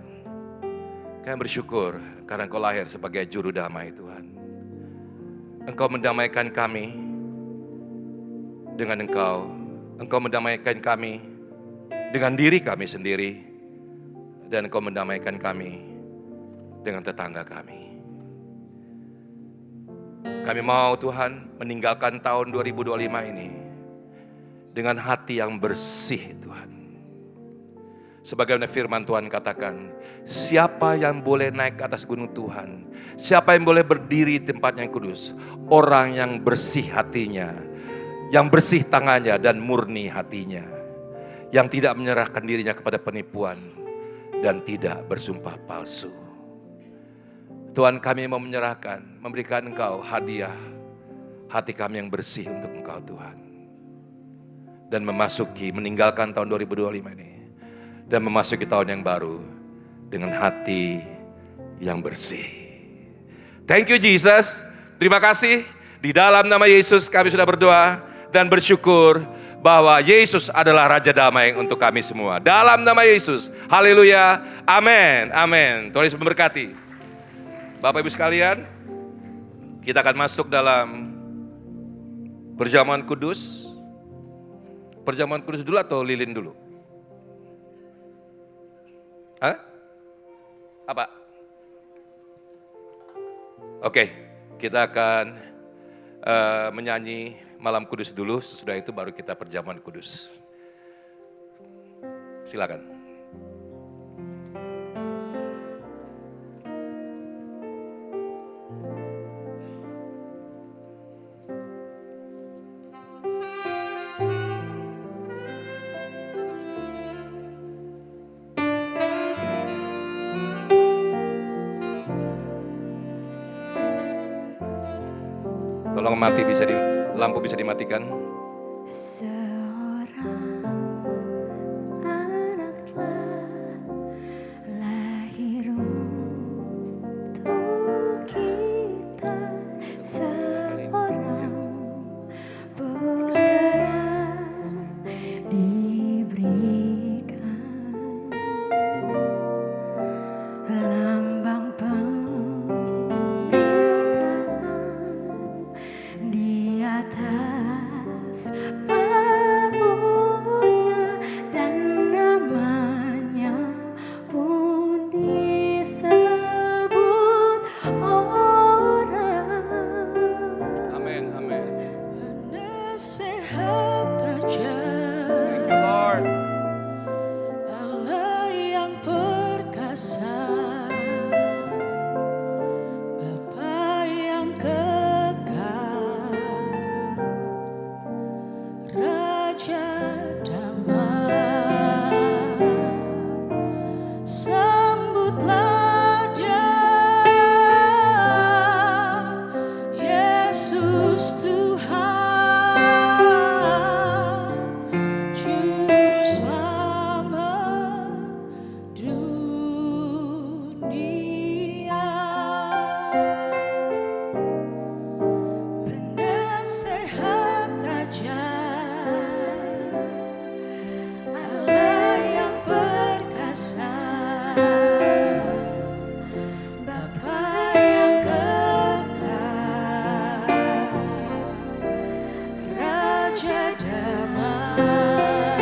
D: kami bersyukur karena Engkau lahir sebagai juru damai Tuhan. Engkau mendamaikan kami dengan Engkau. Engkau mendamaikan kami dengan diri kami sendiri. Dan Engkau mendamaikan kami dengan tetangga kami. Kami mau Tuhan meninggalkan tahun 2025 ini dengan hati yang bersih Tuhan. Sebagaimana firman Tuhan katakan, siapa yang boleh naik ke atas gunung Tuhan? Siapa yang boleh berdiri di tempat yang kudus? Orang yang bersih hatinya, yang bersih tangannya dan murni hatinya, yang tidak menyerahkan dirinya kepada penipuan dan tidak bersumpah palsu. Tuhan, kami mau menyerahkan, memberikan Engkau hadiah hati kami yang bersih untuk Engkau Tuhan. Dan meninggalkan tahun 2025 ini. Dan memasuki tahun yang baru dengan hati yang bersih. Thank you Jesus. Terima kasih. Di dalam nama Yesus kami sudah berdoa dan bersyukur. bahwa Yesus adalah Raja Damai untuk kami semua. Dalam nama Yesus, haleluya, amin, amin. Tuhan Yesus memberkati. Bapak Ibu sekalian, kita akan masuk dalam perjamuan kudus. Perjamuan kudus dulu atau lilin dulu? Hah? Apa? Oke, kita akan menyanyi Malam Kudus dulu, sesudah itu baru kita perjamuan kudus. Silakan. Tolong lampu bisa dimatikan.
H: Seorang anak telah lahir untuk kita, seorang penggerak diberikan, lambang di atas panggung dan namanya pun disebut orang.
D: Amin, amin.
F: Penasehat ajaib,
D: Thank you, Lord.
F: Allah yang perkasa, Bapa yang kekal, Raja damai, sambutlah Dia, Yesus Tuhan, Juru Selamat dunia. Penasehat ajaib, Allah yang perkasa, Bapa yang kekal, Raja damai,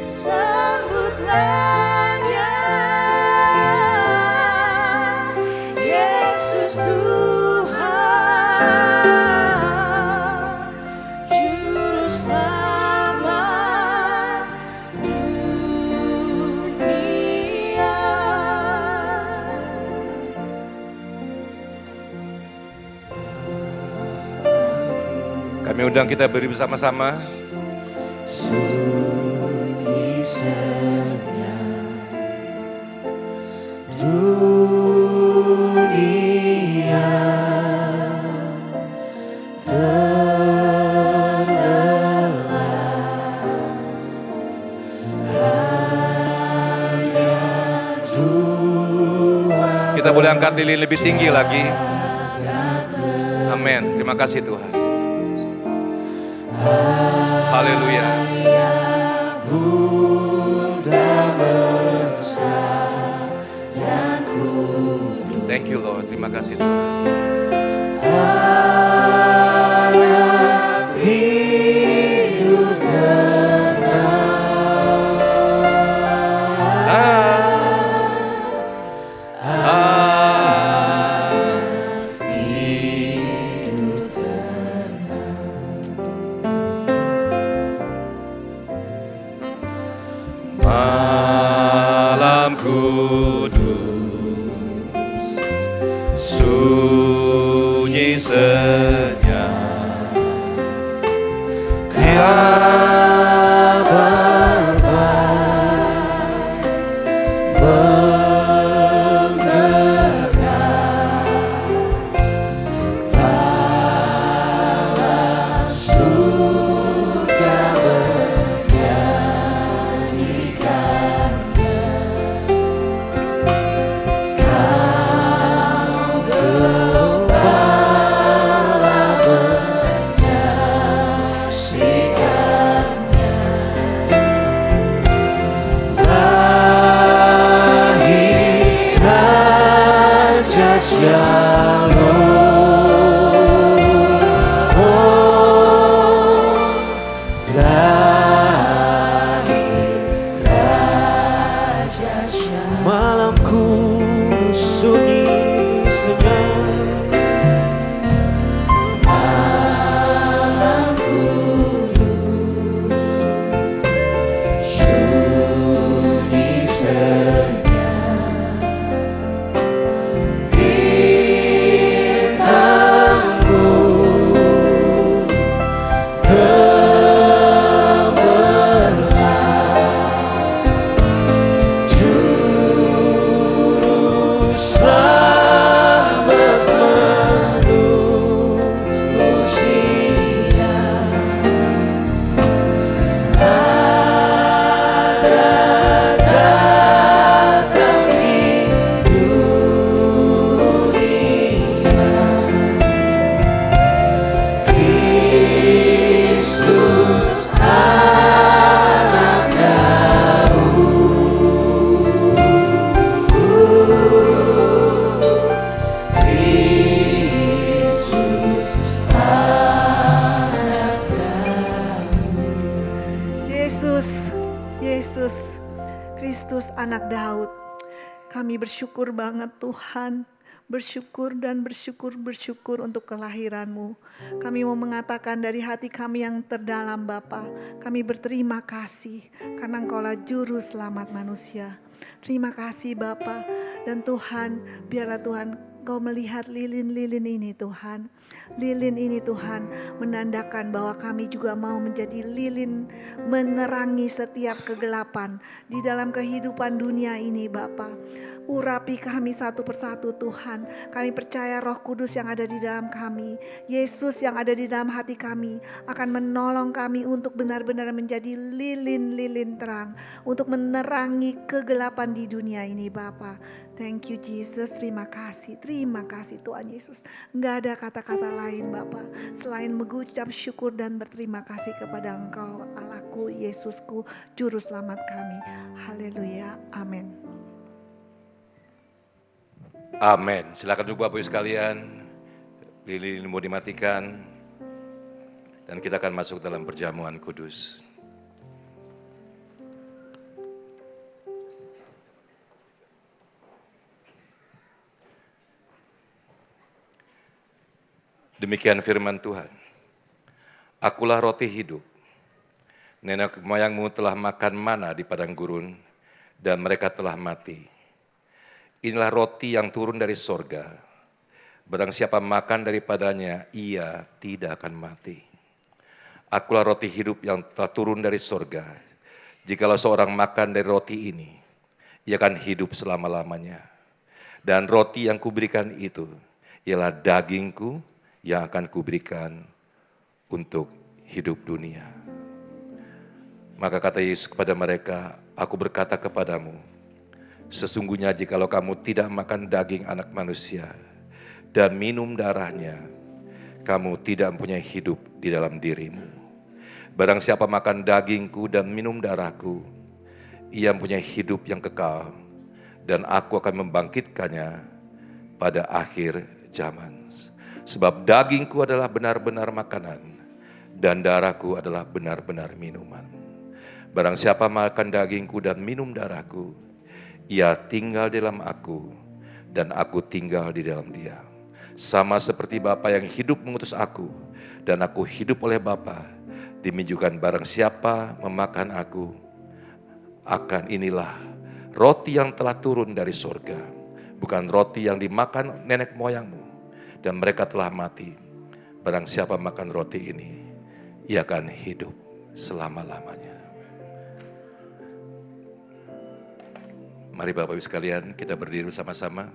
F: sambutlah Dia, Yesus Tuhan, Juru Selamat dunia.
D: Kami undang kita beri bersama-sama.
E: Sunyi senyap dunia terlelap, hanya Tuhan.
D: Kita boleh angkat lilin lebih tinggi lagi. Amin. Terima kasih Tuhan. Haleluya.
E: Bunda besar dan kudus,
D: Thank you Lord. Terima kasih Tuhan.
E: anak tidur
D: Malam kudus, sunyi senyap, Dia berbaik, menggegar, dalam surga menyanyikan.
E: Malamku sunyi senyap, malam kudus sunyi senyap, bintangku selamat manusia, ada datang di dunia, Kristus anak
I: Yesus, Yesus, Kristus anak Daud. Kami bersyukur banget Tuhan. Bersyukur dan bersyukur untuk kelahiran-Mu. Kami mau mengatakan dari hati kami yang terdalam Bapa, kami berterima kasih karena Engkaulah juru selamat manusia. Terima kasih Bapa dan Tuhan, biarlah Tuhan Engkau melihat lilin-lilin ini Tuhan. Lilin ini Tuhan menandakan bahwa kami juga mau menjadi lilin menerangi setiap kegelapan di dalam kehidupan dunia ini Bapa. Urapi kami satu persatu Tuhan. Kami percaya Roh Kudus yang ada di dalam kami, Yesus yang ada di dalam hati kami akan menolong kami untuk benar-benar menjadi lilin-lilin terang untuk menerangi kegelapan di dunia ini Bapa. Thank you Jesus, terima kasih Tuhan Yesus. Enggak ada kata-kata lain Bapa selain mengucap syukur dan berterima kasih kepada Engkau Allahku, Yesusku, Juru Selamat kami. Haleluya, amin.
D: Amin. Silakan duduk Bapak Ibu sekalian. Lilin mau dimatikan. Dan kita akan masuk dalam perjamuan kudus. Demikian firman Tuhan. Akulah roti hidup. Nenek moyangmu telah makan mana di padang gurun, dan mereka telah mati. Inilah roti yang turun dari sorga. Barang siapa makan daripadanya, ia tidak akan mati. Akulah roti hidup yang telah turun dari sorga. Jikalau seorang makan dari roti ini, ia akan hidup selama-lamanya. Dan roti yang kuberikan itu, ialah dagingku yang akan kuberikan untuk hidup dunia. Maka kata Yesus kepada mereka, aku berkata kepadamu, sesungguhnya jikalau kamu tidak makan daging anak manusia dan minum darahnya, kamu tidak mempunyai hidup di dalam dirimu. Barang siapa makan dagingku dan minum darahku, ia mempunyai hidup yang kekal, dan aku akan membangkitkannya pada akhir zaman. Sebab dagingku adalah benar-benar makanan, dan darahku adalah benar-benar minuman. Barang siapa makan dagingku dan minum darahku, ia tinggal di dalam aku, dan aku tinggal di dalam dia. Sama seperti Bapa yang hidup mengutus aku, dan aku hidup oleh Bapa, demikian barang siapa memakan aku, akan inilah roti yang telah turun dari surga, bukan roti yang dimakan nenek moyangmu, dan mereka telah mati. Barang siapa makan roti ini, ia akan hidup selama-lamanya. Mari Bapak Ibu sekalian, kita berdiri bersama-sama.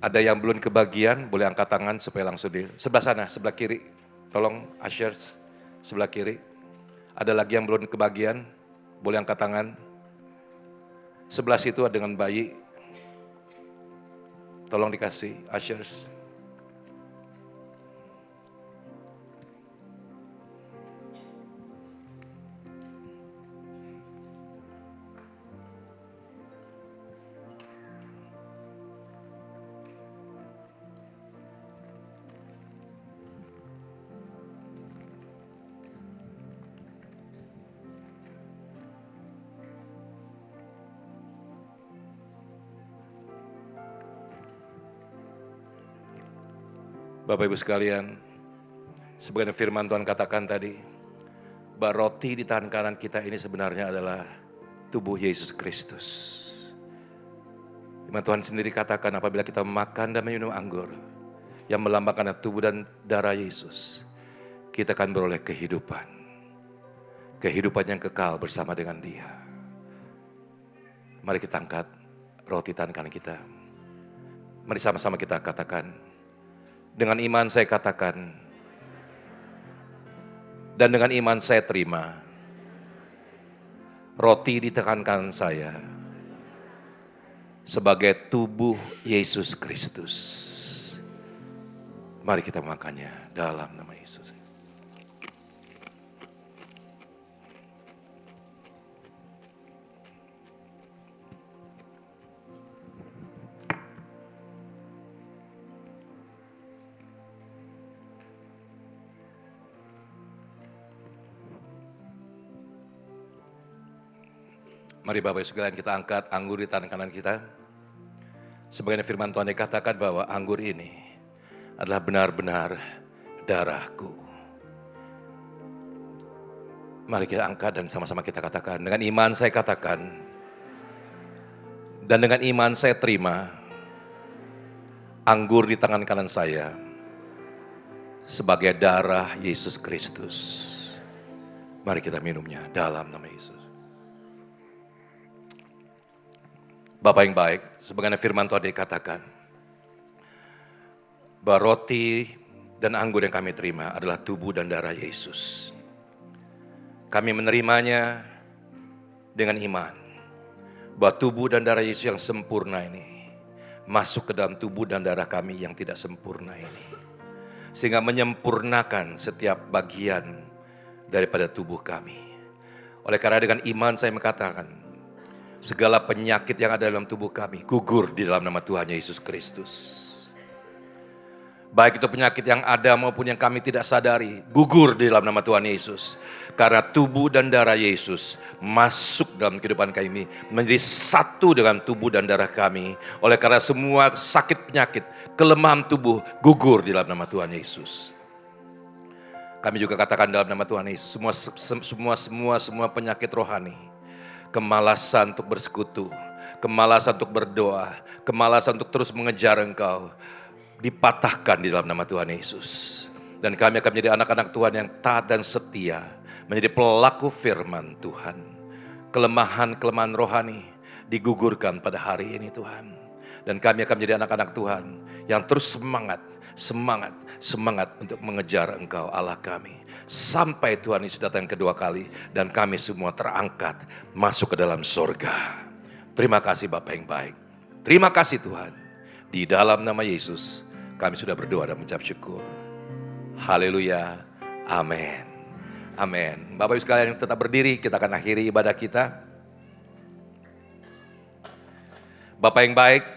D: Ada yang belum kebagian, boleh angkat tangan supaya langsung di sebelah sana, sebelah kiri. Tolong ushers, sebelah kiri. Ada lagi yang belum kebagian, boleh angkat tangan. Sebelah situ ada dengan bayi. Tolong dikasih, ushers. Bapak Ibu sekalian, sebagaimana firman Tuhan katakan tadi, bahwa roti di tangan kanan kita ini sebenarnya adalah tubuh Yesus Kristus. Firman Tuhan sendiri katakan apabila kita makan dan minum anggur yang melambangkan tubuh dan darah Yesus, kita akan beroleh kehidupan. Kehidupan yang kekal bersama dengan Dia. Mari kita angkat roti tangan kanan kita. Mari sama-sama kita katakan, dengan iman saya katakan, dan dengan iman saya terima, roti di tangan kanan saya sebagai tubuh Yesus Kristus. Mari kita makannya dalam nama Yesus. Mari Bapak Ibu sekalian kita angkat anggur di tangan kanan kita. Sebagaimana firman Tuhan dikatakan bahwa anggur ini adalah benar-benar darahku. Mari kita angkat dan sama-sama kita katakan. Dengan iman saya katakan, dan dengan iman saya terima anggur di tangan kanan saya sebagai darah Yesus Kristus. Mari kita minumnya dalam nama Yesus. Bapak yang baik, sebagaimana firman Tuhan dikatakan, bahwa roti dan anggur yang kami terima adalah tubuh dan darah Yesus. Kami menerimanya dengan iman, bahwa tubuh dan darah Yesus yang sempurna ini masuk ke dalam tubuh dan darah kami yang tidak sempurna ini. Sehingga menyempurnakan setiap bagian daripada tubuh kami. Oleh karena dengan iman saya mengatakan, segala penyakit yang ada dalam tubuh kami gugur di dalam nama Tuhan Yesus Kristus. Baik itu penyakit yang ada maupun yang kami tidak sadari, gugur di dalam nama Tuhan Yesus. Karena tubuh dan darah Yesus masuk dalam kehidupan kami, menjadi satu dengan tubuh dan darah kami. Oleh karena semua sakit penyakit, kelemahan tubuh gugur di dalam nama Tuhan Yesus. Kami juga katakan dalam nama Tuhan Yesus, semua penyakit rohani, kemalasan untuk bersekutu, kemalasan untuk berdoa, kemalasan untuk terus mengejar Engkau, dipatahkan di dalam nama Tuhan Yesus. Dan kami akan menjadi anak-anak Tuhan yang taat dan setia, menjadi pelaku firman Tuhan. Kelemahan-kelemahan rohani digugurkan pada hari ini Tuhan. Dan kami akan menjadi anak-anak Tuhan yang terus semangat untuk mengejar Engkau Allah kami. Sampai Tuhan Yesus datang kedua kali dan kami semua terangkat masuk ke dalam sorga. Terima kasih Bapak yang baik. Terima kasih Tuhan. Di dalam nama Yesus kami sudah berdoa dan mengucap syukur. Haleluya. Amin. Amin. Bapak Ibu sekalian tetap berdiri, kita akan akhiri ibadah kita. Bapak yang baik,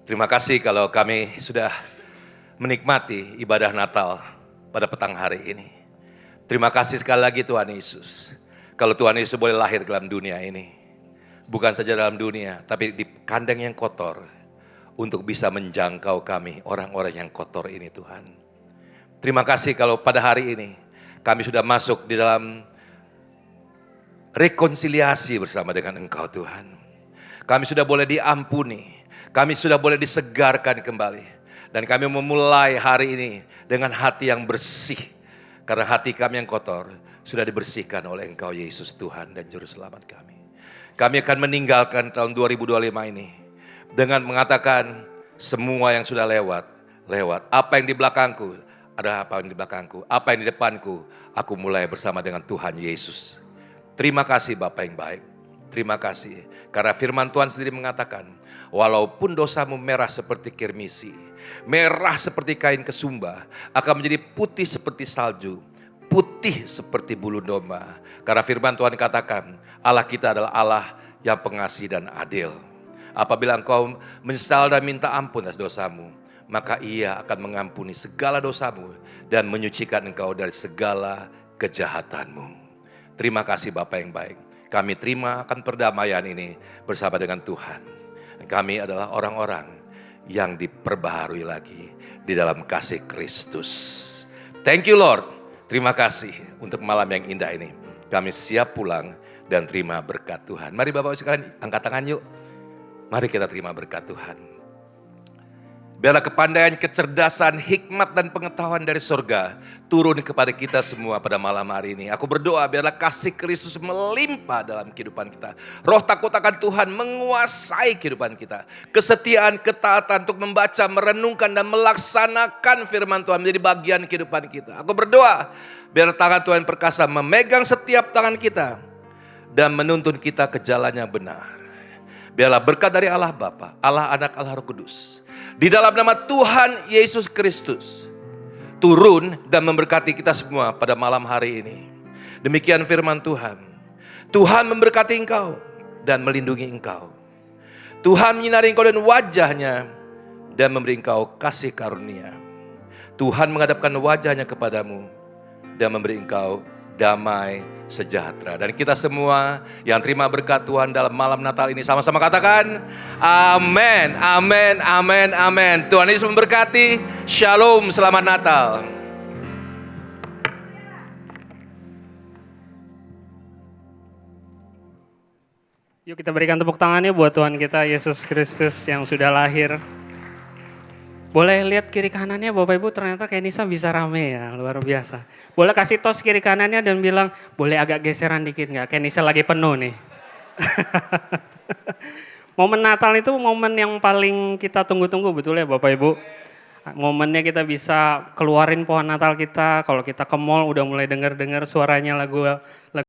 D: terima kasih kalau kami sudah menikmati ibadah Natal pada petang hari ini. Terima kasih sekali lagi Tuhan Yesus. Kalau Tuhan Yesus boleh lahir dalam dunia ini. Bukan saja dalam dunia, tapi di kandang yang kotor. Untuk bisa menjangkau kami, orang-orang yang kotor ini Tuhan. Terima kasih kalau pada hari ini kami sudah masuk di dalam rekonsiliasi bersama dengan Engkau Tuhan. Kami sudah boleh diampuni. Kami sudah boleh disegarkan kembali. Dan kami memulai hari ini dengan hati yang bersih. Karena hati kami yang kotor sudah dibersihkan oleh Engkau Yesus Tuhan dan Juru Selamat kami. Kami akan meninggalkan tahun 2025 ini dengan mengatakan semua yang sudah lewat. Apa yang di belakangku adalah apa yang di belakangku. Apa yang di depanku, aku mulai bersama dengan Tuhan Yesus. Terima kasih Bapak yang baik. Terima kasih. Karena firman Tuhan sendiri mengatakan, walaupun dosamu merah seperti kirmisi, merah seperti kain kesumba, akan menjadi putih seperti salju, putih seperti bulu domba. Karena firman Tuhan katakan, Allah kita adalah Allah yang pengasih dan adil. Apabila engkau menyesal dan minta ampun atas dosamu, maka Ia akan mengampuni segala dosamu dan menyucikan engkau dari segala kejahatanmu. Terima kasih Bapak yang baik. Kami terima akan perdamaian ini bersama dengan Tuhan. Kami adalah orang-orang yang diperbaharui lagi di dalam kasih Kristus. Thank you Lord. Terima kasih untuk malam yang indah ini. Kami siap pulang dan terima berkat Tuhan. Mari Bapak Ibu sekalian angkat tangan yuk. Mari kita terima berkat Tuhan. Biarlah kepandaian, kecerdasan, hikmat dan pengetahuan dari surga turun kepada kita semua pada malam hari ini. Aku berdoa biarlah kasih Kristus melimpah dalam kehidupan kita. Roh takut akan Tuhan menguasai kehidupan kita. Kesetiaan, ketaatan untuk membaca, merenungkan dan melaksanakan firman Tuhan menjadi bagian kehidupan kita. Aku berdoa biar tangan Tuhan perkasa memegang setiap tangan kita dan menuntun kita ke jalan yang benar. Biarlah berkat dari Allah Bapa, Allah Anak, Allah Roh Kudus, di dalam nama Tuhan Yesus Kristus turun dan memberkati kita semua pada malam hari ini. Demikian firman Tuhan. Tuhan memberkati engkau dan melindungi engkau. Tuhan menyinari engkau dan wajahnya dan memberi engkau kasih karunia. Tuhan menghadapkan wajahnya kepadamu dan memberi engkau damai sejahtera. Dan kita semua yang terima berkat Tuhan dalam malam Natal ini sama-sama katakan amin, amin, amin, amin. Tuhan Yesus memberkati. Shalom, selamat Natal.
J: Yuk kita berikan tepuk tangannya buat Tuhan kita Yesus Kristus yang sudah lahir. Boleh lihat kiri kanannya Bapak Ibu, ternyata Kenisa bisa rame ya, luar biasa. Boleh kasih tos kiri kanannya dan bilang, boleh agak geseran dikit nggak? Kenisa lagi penuh nih. Momen Natal itu momen yang paling kita tunggu-tunggu, betul ya Bapak Ibu? Momennya kita bisa keluarin pohon Natal kita, kalau kita ke mall udah mulai dengar-dengar suaranya lagu